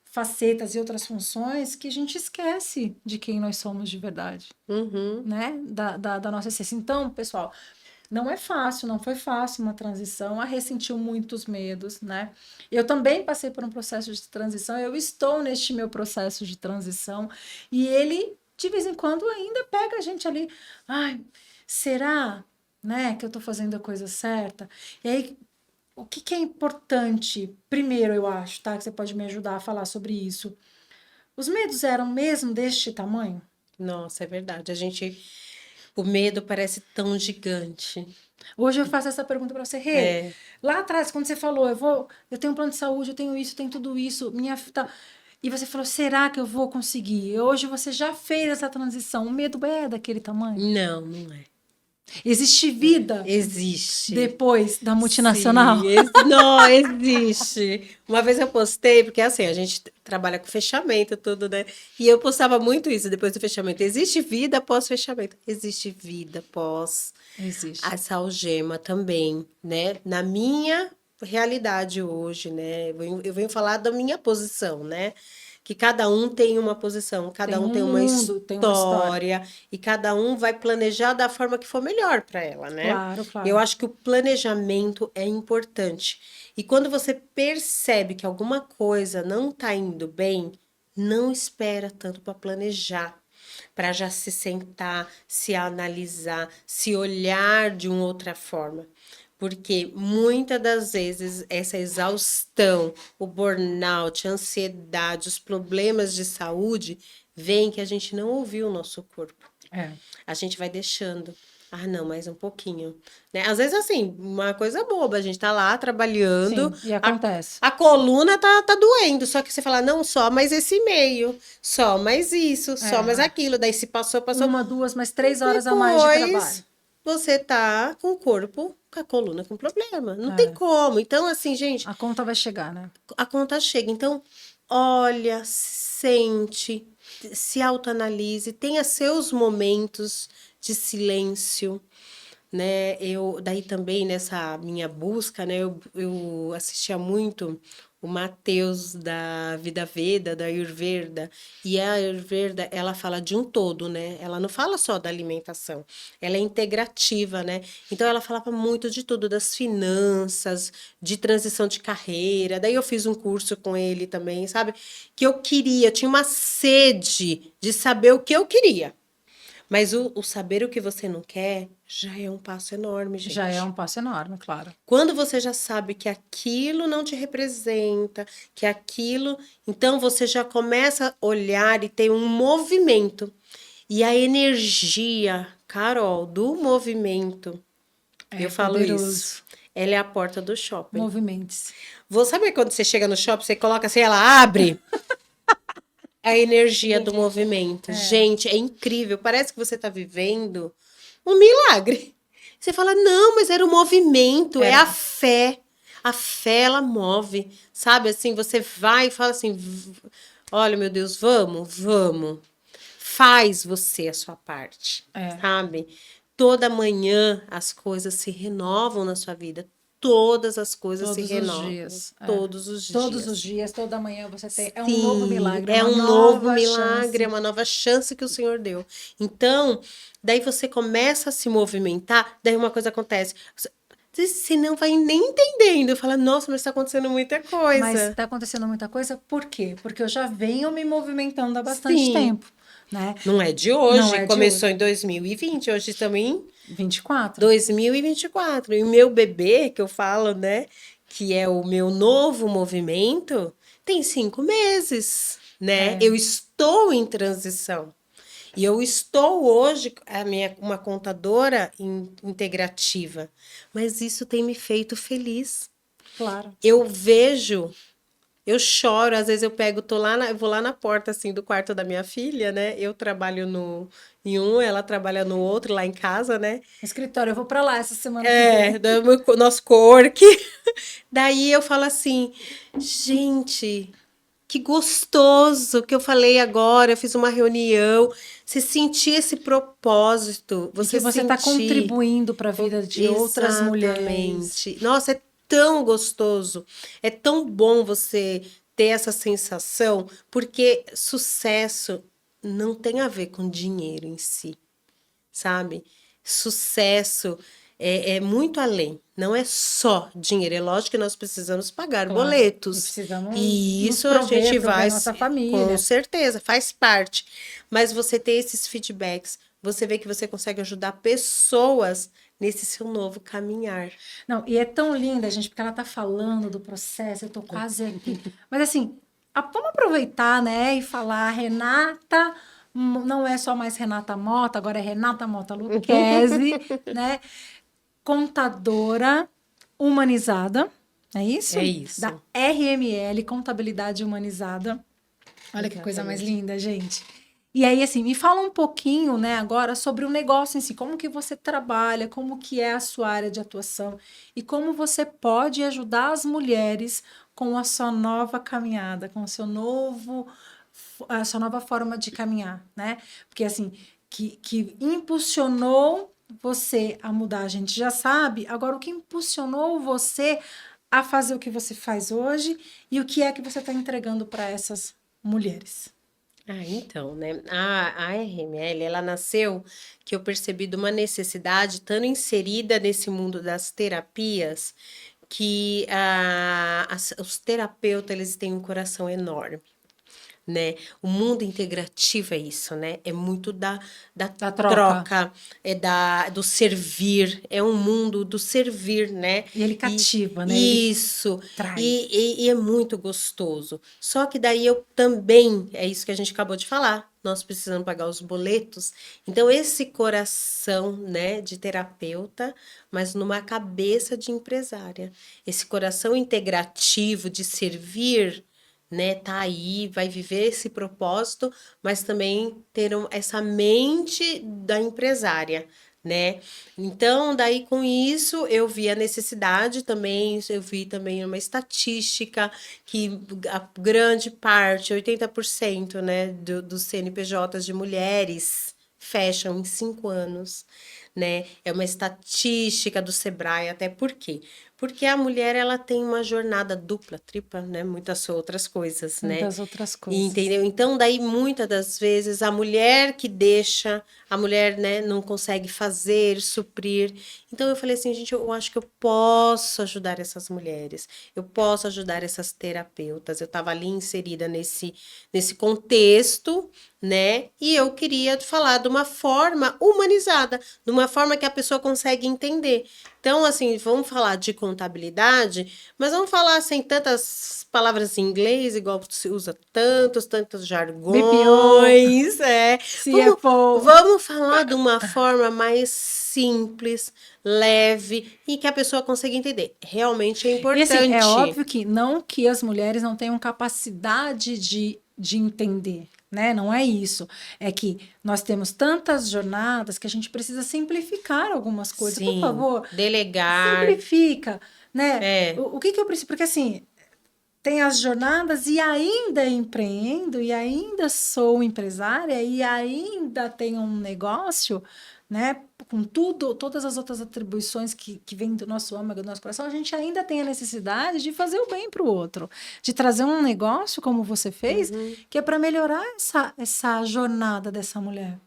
facetas e outras funções que a gente esquece de quem nós somos de verdade, né? Da nossa essência. Então, pessoal, não é fácil, não foi fácil uma transição, a Rê sentiu muitos medos, né? Eu também passei por um processo de transição, eu estou neste meu processo de transição, e ele, de vez em quando, ainda pega a gente ali, ai, será, né, que eu tô fazendo a coisa certa? E aí, o que é importante? Primeiro, eu acho, tá, que você pode me ajudar a falar sobre isso. Os medos eram mesmo deste tamanho? Nossa, é verdade. O medo parece tão gigante. Hoje eu faço essa pergunta para você, Rê. Lá atrás, quando você falou, eu tenho um plano de saúde, eu tenho isso, eu tenho tudo isso, tá. E você falou, será que eu vou conseguir? Hoje você já fez essa transição. O medo é daquele tamanho? Não, não é. Existe vida Existe. depois da multinacional? Sim, não, existe. Uma vez eu postei, porque assim, a gente trabalha com fechamento, tudo, né? E eu postava muito isso depois do fechamento. Existe vida após fechamento? Existe vida após Existe. essa algema também, né? Na minha realidade hoje, né? Eu venho falar da minha posição, né? Que cada um tem uma posição, cada um tem uma mundo, tem uma história, e cada um vai planejar da forma que for melhor para ela, né? Claro, claro. Eu acho que o planejamento é importante. E quando você percebe que alguma coisa não está indo bem, não espera tanto para planejar, para já se sentar, se analisar, se olhar de uma outra forma. Porque muitas das vezes essa exaustão, o burnout, a ansiedade, os problemas de saúde, vem que a gente não ouviu o nosso corpo. A gente vai deixando. Ah, não, mais um pouquinho. Né? Às vezes, assim, uma coisa boba, a gente tá lá trabalhando. Sim, e acontece. A coluna tá doendo, só que você fala, não, só mais esse meio, só mais isso, só mais aquilo. Daí se passou. Uma, duas, mais 3 horas a mais de trabalho. Você tá com o corpo, com a coluna com problema. Não tem como. Então, assim, gente. A conta vai chegar, né? A conta chega. Então, olha, sente, se autoanalise, tenha seus momentos de silêncio, né? Daí também nessa minha busca, né? Eu assistia muito o Mateus da Vida Veda, da Ayurveda, e a Ayurveda, ela fala de um todo, né? Ela não fala só da alimentação, ela é integrativa, né? Então ela falava muito de tudo, das finanças, de transição de carreira. Daí eu fiz um curso com ele também, sabe? Que eu tinha uma sede de saber o que eu queria. Mas o saber o que você não quer já é um passo enorme, gente. Já é um passo enorme, claro. Quando você já sabe que aquilo não te representa, que aquilo... Então, você já começa a olhar e tem um movimento. E a energia, Carol, do movimento, eu falo isso, ela é a porta do shopping. Movimentos. Você sabe quando você chega no shopping, você coloca assim, ela abre... A energia do movimento. Gente, é incrível. Parece que você está vivendo um milagre. Você fala, não, mas era o movimento, é a fé. A fé, ela move. Sabe, assim, você vai e fala assim, olha, meu Deus, vamos. Faz você a sua parte, sabe? Toda manhã as coisas se renovam na sua vida. Todas as coisas se renovam. Todos os dias. Todos os dias, toda manhã você tem. É Sim, um novo milagre. é um novo milagre, é uma nova chance que o Senhor deu. Então, daí você começa a se movimentar, daí uma coisa acontece. Você não vai nem entendendo. Fala, nossa, mas está acontecendo muita coisa. Mas está acontecendo muita coisa, por quê? Porque eu já venho me movimentando há bastante tempo. Né? Não é de hoje, começou em 2020, hoje estamos em 2024. E o meu bebê, que eu falo, né, que é o meu novo movimento, tem 5 meses, né? Eu estou em transição. E eu estou hoje uma contadora integrativa, mas isso tem me feito feliz. Claro. Eu vejo Eu choro, às vezes eu pego, eu vou lá na porta, assim, do quarto da minha filha, né? Eu trabalho em um, ela trabalha no outro, lá em casa, né? Escritório, eu vou pra lá essa semana que vem. Nosso co-work. Daí eu falo assim, gente, que gostoso que eu falei agora, eu fiz uma reunião, você sentir esse propósito, E que você você está sentir. contribuindo para a vida de outras mulheres. Exatamente. Nossa, é tão gostoso, é tão bom você ter essa sensação, porque sucesso não tem a ver com dinheiro em si, sabe? Sucesso é muito além, não é só dinheiro. É lógico que nós precisamos pagar Claro. E boletos, precisamos e nos isso a gente prover vai, nossa com família. certeza, faz parte. Mas você ter esses feedbacks, você vê que você consegue ajudar pessoas nesse seu novo caminhar. Não, e é tão linda, gente, porque ela tá falando do processo, eu tô quase aqui. Mas assim, vamos aproveitar, né, e falar, Renata, não é só mais Renata Mota, agora é Renata Mota Lucchesi, né, contadora humanizada, é isso? É Da isso, RML, Contabilidade Humanizada. Olha que coisa mais exatamente. linda, gente. E aí, assim, me fala um pouquinho, né, agora sobre o negócio em si, como que você trabalha, como que é a sua área de atuação e como você pode ajudar as mulheres com a sua nova caminhada, com o seu a sua nova forma de caminhar, né? Porque, assim, que impulsionou você a mudar, a gente já sabe. Agora, o que impulsionou você a fazer o que você faz hoje e o que é que você está entregando para essas mulheres? Então, né? A RML, ela nasceu que eu percebi de uma necessidade, estando inserida nesse mundo das terapias, que os terapeutas eles têm um coração enorme, né? O mundo integrativo é isso, né? É muito da Da troca. troca, do servir, é um mundo do servir, né? E ele E cativa, né? Ele isso, traz. e é muito gostoso. Só que daí eu também, é isso que a gente acabou de falar, nós precisamos pagar os boletos. Então, esse coração, né, de terapeuta, mas numa cabeça de empresária. Esse coração integrativo de servir, né, tá aí, vai viver esse propósito, mas também ter essa mente da empresária, né? Então, daí com isso eu vi a necessidade também, eu vi também uma estatística que a grande parte, 80%, né, dos CNPJs de mulheres fecham em 5 anos, né? É uma estatística do Sebrae, até por quê? Porque a mulher ela tem uma jornada dupla, tripla, né? Muitas outras coisas, né? Muitas outras coisas. Entendeu? Então, daí muitas das vezes a mulher que deixa, a mulher, né, não consegue fazer, suprir. Então eu falei assim, gente, eu acho que eu posso ajudar essas mulheres, eu posso ajudar essas terapeutas. Eu estava ali inserida nesse contexto, né? E eu queria falar de uma forma humanizada, de uma forma que a pessoa consegue entender. Então, assim, vamos falar de contabilidade, mas vamos falar sem tantas palavras em inglês, igual se usa tantos BPO, jargões. Vamos, CFO. vamos falar de uma forma mais simples, leve e que a pessoa consiga entender. Realmente é E assim, é importante. óbvio que não que as mulheres não tenham capacidade de entender, né? Não é isso. É que nós temos tantas jornadas que a gente precisa simplificar algumas coisas. Por Sim, favor, delegar. simplifica, né? É, O que que eu preciso? Porque assim, tem as jornadas e ainda empreendo, e ainda sou empresária, e ainda tenho um negócio, né? Com tudo, todas as outras atribuições que vêm do nosso âmago, do nosso coração, a gente ainda tem a necessidade de fazer o bem para o outro, de trazer um negócio, como você fez, uhum. que é para melhorar essa jornada dessa mulher.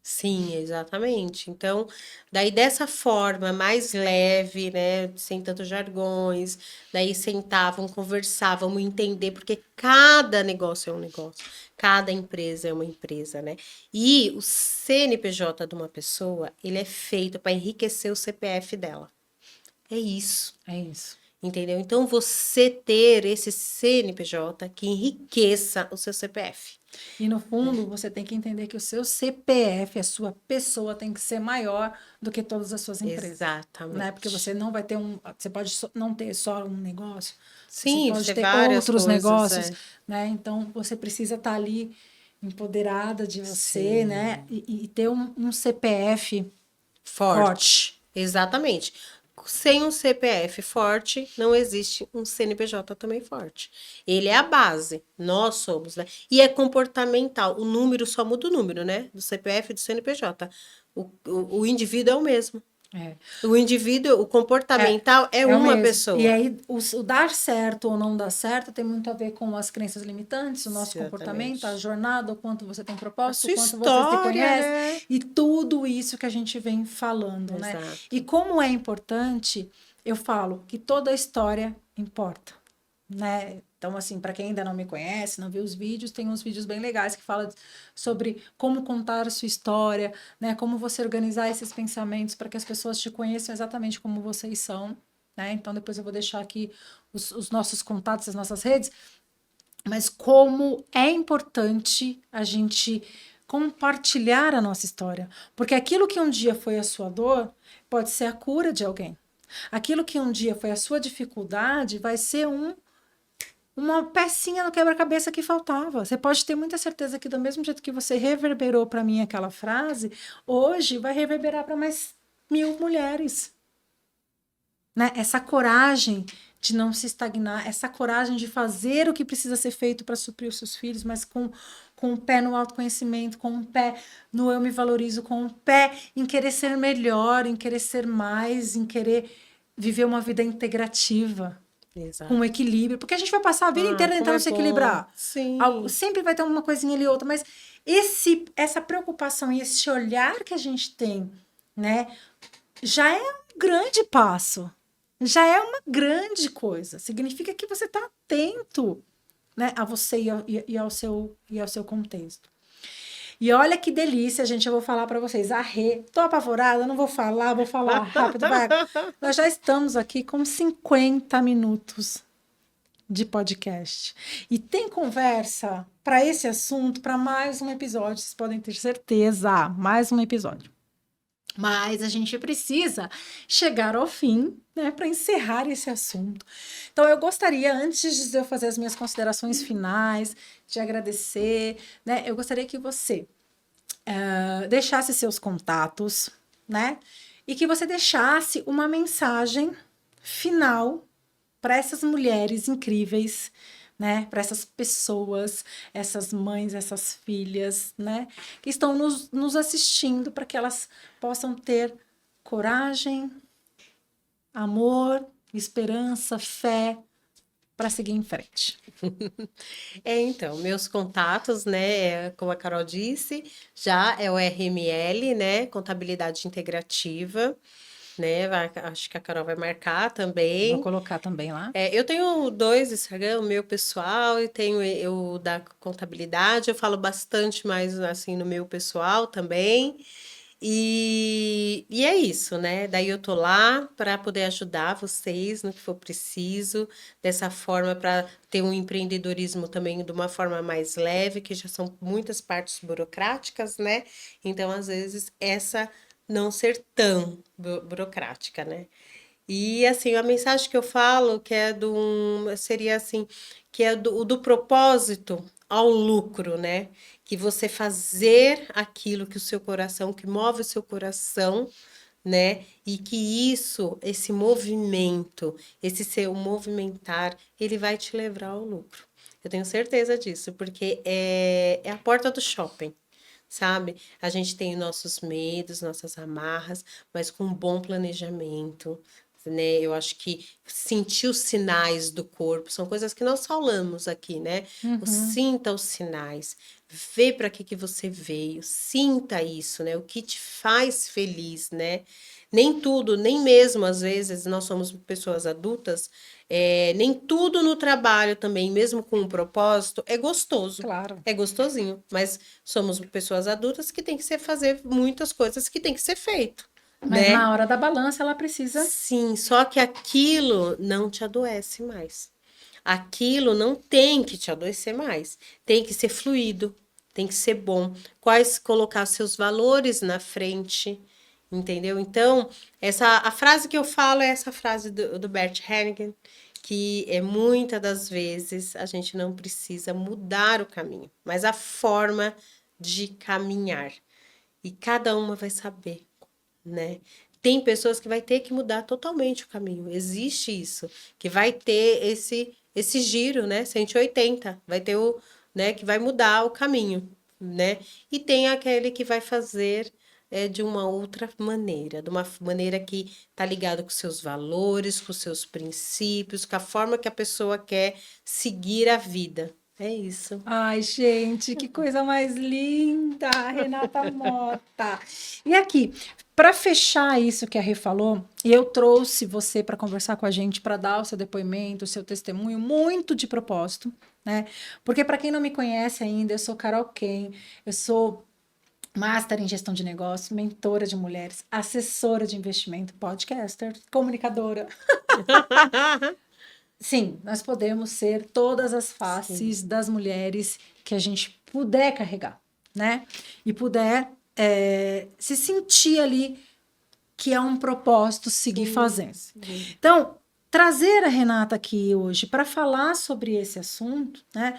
Sim, exatamente. Então, daí dessa forma mais leve, né, sem tantos jargões, daí sentavam, conversavam, entender, porque cada negócio é um negócio, cada empresa é uma empresa, né? E o CNPJ de uma pessoa, ele é feito para enriquecer o CPF dela. É isso. É isso. entendeu? Então, você ter esse CNPJ que enriqueça o seu CPF. E no fundo, você tem que entender que o seu CPF, a sua pessoa, tem que ser maior do que todas as suas empresas. Né? Porque Exatamente. você não vai ter você pode não ter só um negócio, você Sim, pode ser ter várias outros coisas, negócios, né? Então você precisa estar ali empoderada de você, né? Sim. E ter um CPF Forte. forte. Exatamente. Sem um CPF forte, não existe um CNPJ também forte. Ele é a base, nós somos, né? E é comportamental. O número só muda o número, né? Do CPF e do CNPJ. O indivíduo é o mesmo. É. O indivíduo, o É, comportamental é é o uma mesmo. E pessoa. aí, o dar certo ou não dar certo tem muito a ver com as crenças limitantes, o nosso comportamento, a Exatamente. jornada, o quanto você tem A propósito, o sua quanto você se história, conhece, né? e tudo isso que a gente vem falando, né? E Exato. como é importante, eu falo que toda a história importa, né? Então, assim, para quem ainda não me conhece, não viu os vídeos, tem uns vídeos bem legais que falam sobre como contar a sua história, né? Como você organizar esses pensamentos para que as pessoas te conheçam exatamente como vocês são, né? Então, depois eu vou deixar aqui os nossos contatos, as nossas redes, mas como é importante a gente compartilhar a nossa história, porque aquilo que um dia foi a sua dor pode ser a cura de alguém. Aquilo que um dia foi a sua dificuldade vai ser uma pecinha no quebra-cabeça que faltava. Você pode ter muita certeza que, do mesmo jeito que você reverberou para mim aquela frase, hoje vai reverberar para mais 1000 mulheres. Né? Essa coragem de não se estagnar, essa coragem de fazer o que precisa ser feito para suprir os seus filhos, mas com o pé no autoconhecimento, com o pé no eu me valorizo, com o pé em querer ser melhor, em querer ser mais, em querer viver uma vida integrativa com Exato. equilíbrio, porque a gente vai passar a vida Ah, inteira como é tentando se bom. equilibrar. Sim. Sempre vai ter uma coisinha ali outra, mas essa preocupação e esse olhar que a gente tem, né, já é um grande passo. Já é uma grande coisa. Significa que você está atento, né, a você e ao seu contexto. E olha que delícia, gente, eu vou falar para vocês. A Rê, tô apavorada, não vou falar, vou falar rápido, vai. Nós já estamos aqui com 50 minutos de podcast. E tem conversa para esse assunto, para mais um episódio, vocês podem ter certeza, mais um episódio. Mas a gente precisa chegar ao fim, né, para encerrar esse assunto. Então, eu gostaria, antes de eu fazer as minhas considerações finais, de agradecer, né, eu gostaria que você deixasse seus contatos, né, e que você deixasse uma mensagem final para essas mulheres incríveis, né? Para essas pessoas, essas mães, essas filhas, né? Que estão nos assistindo para que elas possam ter coragem, amor, esperança, fé para seguir em frente. Então, meus contatos, né, como a Carol disse, já é o RML, né, Contabilidade Integrativa, né, acho que a Carol vai marcar Vou também. colocar também lá. Eu tenho dois Instagram, o meu pessoal e tenho o da contabilidade, eu falo bastante mais, assim, no meu pessoal também. E é isso, né? Daí eu tô lá para poder ajudar vocês no que for preciso, dessa forma para ter um empreendedorismo também de uma forma mais leve, que já são muitas partes burocráticas, né? Então, às vezes, essa não ser tão burocrática, né? E assim, a mensagem que eu falo, que é seria assim, que é do propósito ao lucro, né? Que você fazer aquilo que o seu coração, que move o seu coração, né? E que esse movimento, esse seu movimentar, ele vai te levar ao lucro. Eu tenho certeza disso, porque é a porta do shopping. Sabe? A gente tem nossos medos, nossas amarras, mas com um bom planejamento, né? Eu acho que sentir os sinais do corpo são coisas que nós falamos aqui, né? Sinta os sinais, vê para que você veio, sinta isso, né? O que te faz feliz, né? Nem tudo, nem mesmo às vezes nós somos pessoas adultas, nem tudo no trabalho também, mesmo com um propósito, é gostoso. Claro. É gostosinho, mas somos pessoas adultas que tem que fazer muitas coisas que tem que ser feito, Mas né? na hora da balança ela precisa. Sim, só que aquilo não te adoece mais. Aquilo não tem que te adoecer mais. Tem que ser fluido, tem que ser bom. Quais colocar seus valores na frente, entendeu? Então, a frase que eu falo é essa frase do Bert Hellinger, que é muitas das vezes a gente não precisa mudar o caminho, mas a forma de caminhar. E cada uma vai saber, né? Tem pessoas que vai ter que mudar totalmente o caminho. Existe isso, que vai ter esse giro, né? 180, vai ter né, que vai mudar o caminho, né? E tem aquele que vai fazer de uma outra maneira, de uma maneira que tá ligada com seus valores, com seus princípios, com a forma que a pessoa quer seguir a vida. É isso. Ai, gente, que coisa mais linda, Renata Mota. E aqui, para fechar isso que a Rê falou, eu trouxe você para conversar com a gente, para dar o seu depoimento, o seu testemunho, muito de propósito, né? Porque para quem não me conhece ainda, eu sou Carol Ken, eu sou Master em gestão de negócio, mentora de mulheres, assessora de investimento, podcaster, comunicadora. Sim, nós podemos ser todas as faces Sim, das mulheres que a gente puder carregar, né? E puder se sentir ali que é um propósito seguir sim, fazendo. sim. Então, trazer a Renata aqui hoje para falar sobre esse assunto, né?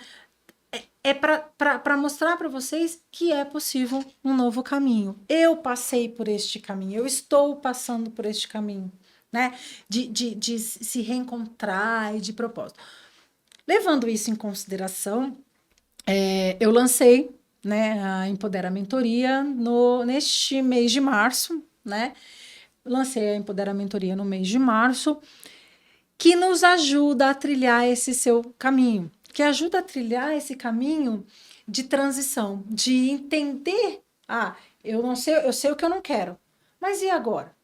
É para mostrar para vocês que é possível um novo caminho. Eu passei por este caminho, eu estou passando por este caminho, né? De se reencontrar e de propósito. Levando isso em consideração, eu lancei, né, a Empodera Mentoria neste mês de março, né? Lancei a Empodera Mentoria no mês de março, que nos ajuda a trilhar esse seu caminho, que ajuda a trilhar esse caminho de transição, de entender, eu não sei, eu sei o que eu não quero, mas e agora,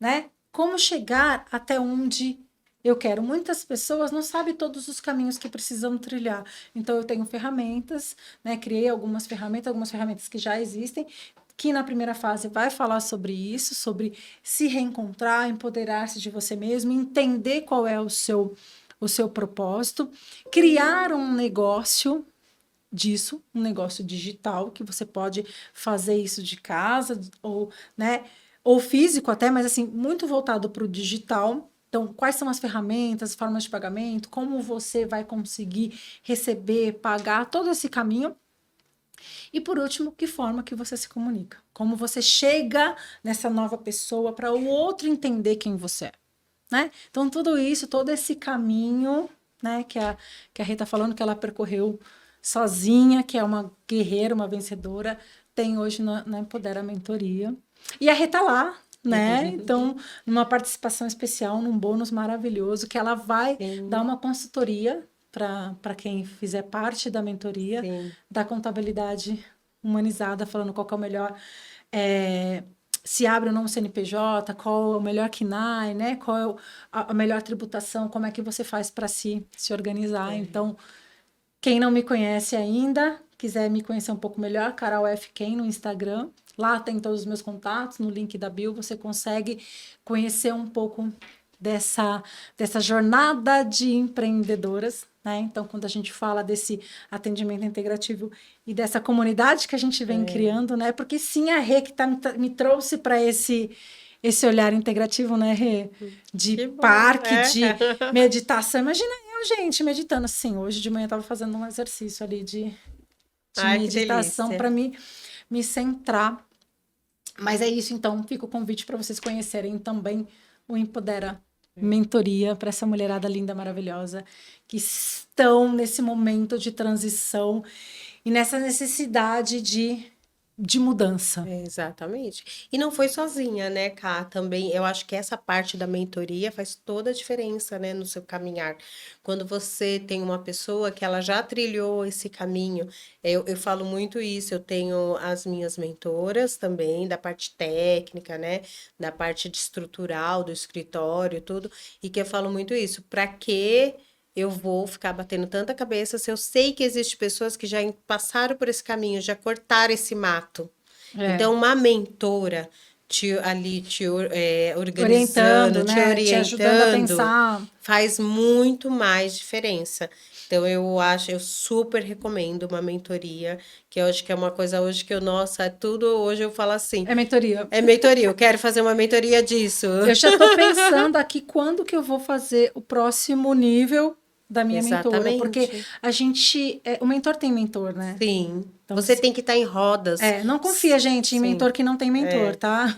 né? Como chegar até onde eu quero? Muitas pessoas não sabem todos os caminhos que precisam trilhar. Então eu tenho ferramentas, né? Criei algumas ferramentas que já existem, que na primeira fase vai falar sobre isso, sobre se reencontrar, empoderar-se de você mesmo, entender qual é o seu propósito, criar um negócio disso, um negócio digital, que você pode fazer isso de casa, ou, né, ou físico até, mas assim, muito voltado para o digital. Então, quais são as ferramentas, formas de pagamento, como você vai conseguir receber, pagar, todo esse caminho. E por último, que forma que você se comunica? Como você chega nessa nova pessoa para o outro entender quem você é, né? Então, tudo isso, todo esse caminho, né, que a Rita está falando que ela percorreu sozinha, que é uma guerreira, uma vencedora, tem hoje na Empodera Mentoria. E a Rita lá, né? Então, numa participação especial, num bônus maravilhoso, que ela vai dar Sim, uma consultoria para quem fizer parte da mentoria sim. da contabilidade humanizada, falando qual que é o melhor. Se abre ou não o CNPJ, qual é o melhor KNAI, né? Qual é a melhor tributação, como é que você faz para se organizar. É. Então, quem não me conhece ainda, quiser me conhecer um pouco melhor, Carol F. Ken no Instagram. Lá tem todos os meus contatos, no link da bio você consegue conhecer um pouco dessa jornada de empreendedoras, né? Então, quando a gente fala desse atendimento integrativo e dessa comunidade que a gente vem criando, né? Porque sim, a Rê que me trouxe para esse olhar integrativo, né, Rê? De Que bom, parque, é. de meditação. Imagina eu, gente, meditando assim. Hoje de manhã eu estava fazendo um exercício ali de Ai, que meditação delícia. para me centrar. Mas é isso, então, fica o convite para vocês conhecerem também o Empodera Mentoria para essa mulherada linda, maravilhosa, que estão nesse momento de transição e nessa necessidade de mudança. É, exatamente. E não foi sozinha, né, Ká? Também eu acho que essa parte da mentoria faz toda a diferença, né, no seu caminhar. Quando você tem uma pessoa que ela já trilhou esse caminho, eu falo muito isso. Eu tenho as minhas mentoras também, da parte técnica, né, da parte de estrutural do escritório, tudo, e que eu falo muito isso. Para que eu vou ficar batendo tanta cabeça se eu sei que existem pessoas que já passaram por esse caminho, já cortaram esse mato? É, Então, uma mentora organizando, Orientando, te né? Te ajudando a orientando, pensar. faz muito mais diferença. Então, eu super recomendo uma mentoria, que eu acho que é uma coisa hoje que nossa, tudo hoje eu falo assim, É mentoria. é mentoria, eu quero fazer uma mentoria disso. Eu já estou pensando aqui quando que eu vou fazer o próximo nível da minha mentora, porque Exatamente. o mentor tem mentor, né? Sim. Então, Você tem que estar em rodas. não confia, gente, em Sim. mentor que não tem mentor, tá?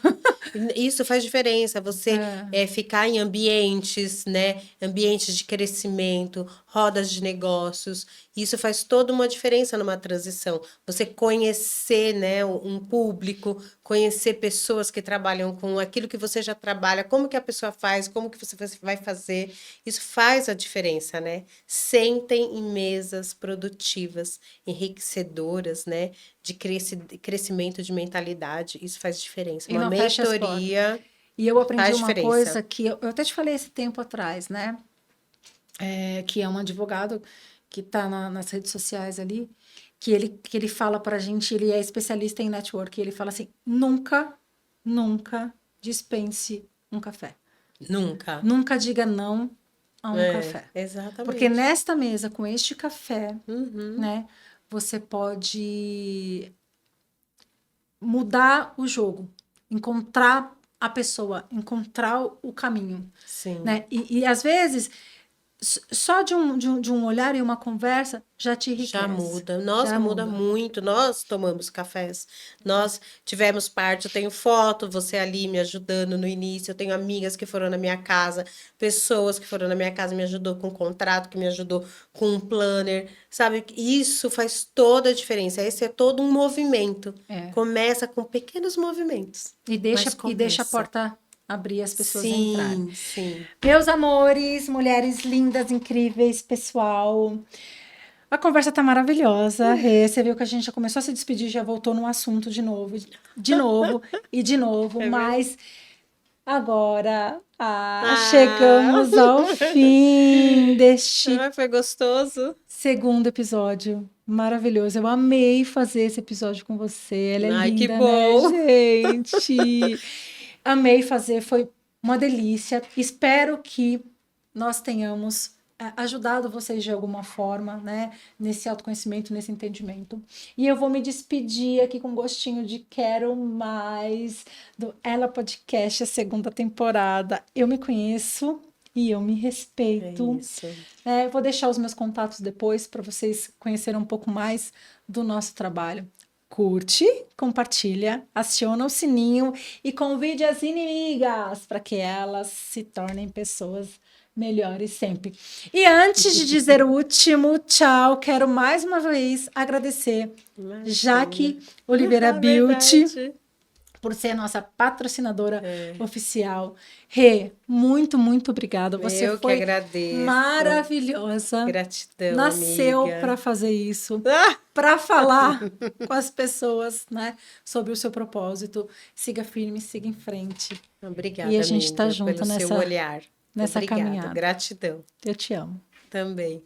Isso faz diferença, você É. ficar em ambientes, né? Ambientes de crescimento, rodas de negócios. Isso faz toda uma diferença numa transição. Você conhecer, né, um público, conhecer pessoas que trabalham com aquilo que você já trabalha, como que a pessoa faz, como que você vai fazer. Isso faz a diferença, né? Sentem em mesas produtivas, enriquecedoras, né? De crescimento de mentalidade, isso faz diferença. E Uma não fecha as portas. mentoria E eu aprendi faz uma diferença. coisa que eu até te falei esse tempo atrás, né? Que é um advogado que está nas redes sociais ali, que ele fala para a gente, ele é especialista em network, e ele fala assim: nunca dispense um café. Nunca. Nunca diga não a um café. Porque Exatamente. nesta mesa, com este café, Uhum. né, você pode mudar o jogo, encontrar a pessoa, encontrar o caminho, Sim. né? E às vezes só de um olhar e uma conversa já te Já enriquece, muda. Nossa, já muda muda. muito. Nós tomamos cafés. Nós tivemos parte. Eu tenho foto, você ali me ajudando no início. Eu tenho amigas que foram na minha casa, pessoas que foram na minha casa me ajudou com um contrato, que me ajudou com um planner, sabe? Isso faz toda a diferença. Esse é todo um movimento. É. Começa com pequenos movimentos, mas E deixa a começa. porta abrir, as pessoas entrarem. Sim, sim. Meus amores, mulheres lindas, incríveis, pessoal. A conversa tá maravilhosa, Rê. Você viu que a gente já começou a se despedir, já voltou no assunto de novo, de novo, É verdade. mas agora Ah, chegamos ao fim deste foi gostoso. segundo episódio. Maravilhoso. Eu amei fazer esse episódio com você. Ela é Ai, que linda, né, bom. gente? Amei fazer, foi uma delícia. Espero que nós tenhamos ajudado vocês de alguma forma, né, nesse autoconhecimento, nesse entendimento. E eu vou me despedir aqui com gostinho de quero mais do Ela Podcast, a segunda temporada. Eu me conheço e eu me É respeito. isso. Vou deixar os meus contatos depois para vocês conhecerem um pouco mais do nosso trabalho. Curte, compartilha, aciona o sininho e convide as inimigas para que elas se tornem pessoas melhores sempre. E antes de dizer o último tchau, quero mais uma vez agradecer Imagina. Jaque Oliveira Beauty Verdade. por ser nossa patrocinadora É. oficial. Rê, muito, muito obrigada. Você Eu que foi agradeço. maravilhosa. Gratidão, Nasceu para amiga. fazer isso, Ah, para falar com as pessoas, né, sobre o seu propósito. Siga firme, siga em frente. E a obrigada, gente tá amiga, junto pelo seu olhar. nessa Obrigada. caminhada. Gratidão Eu te amo. também.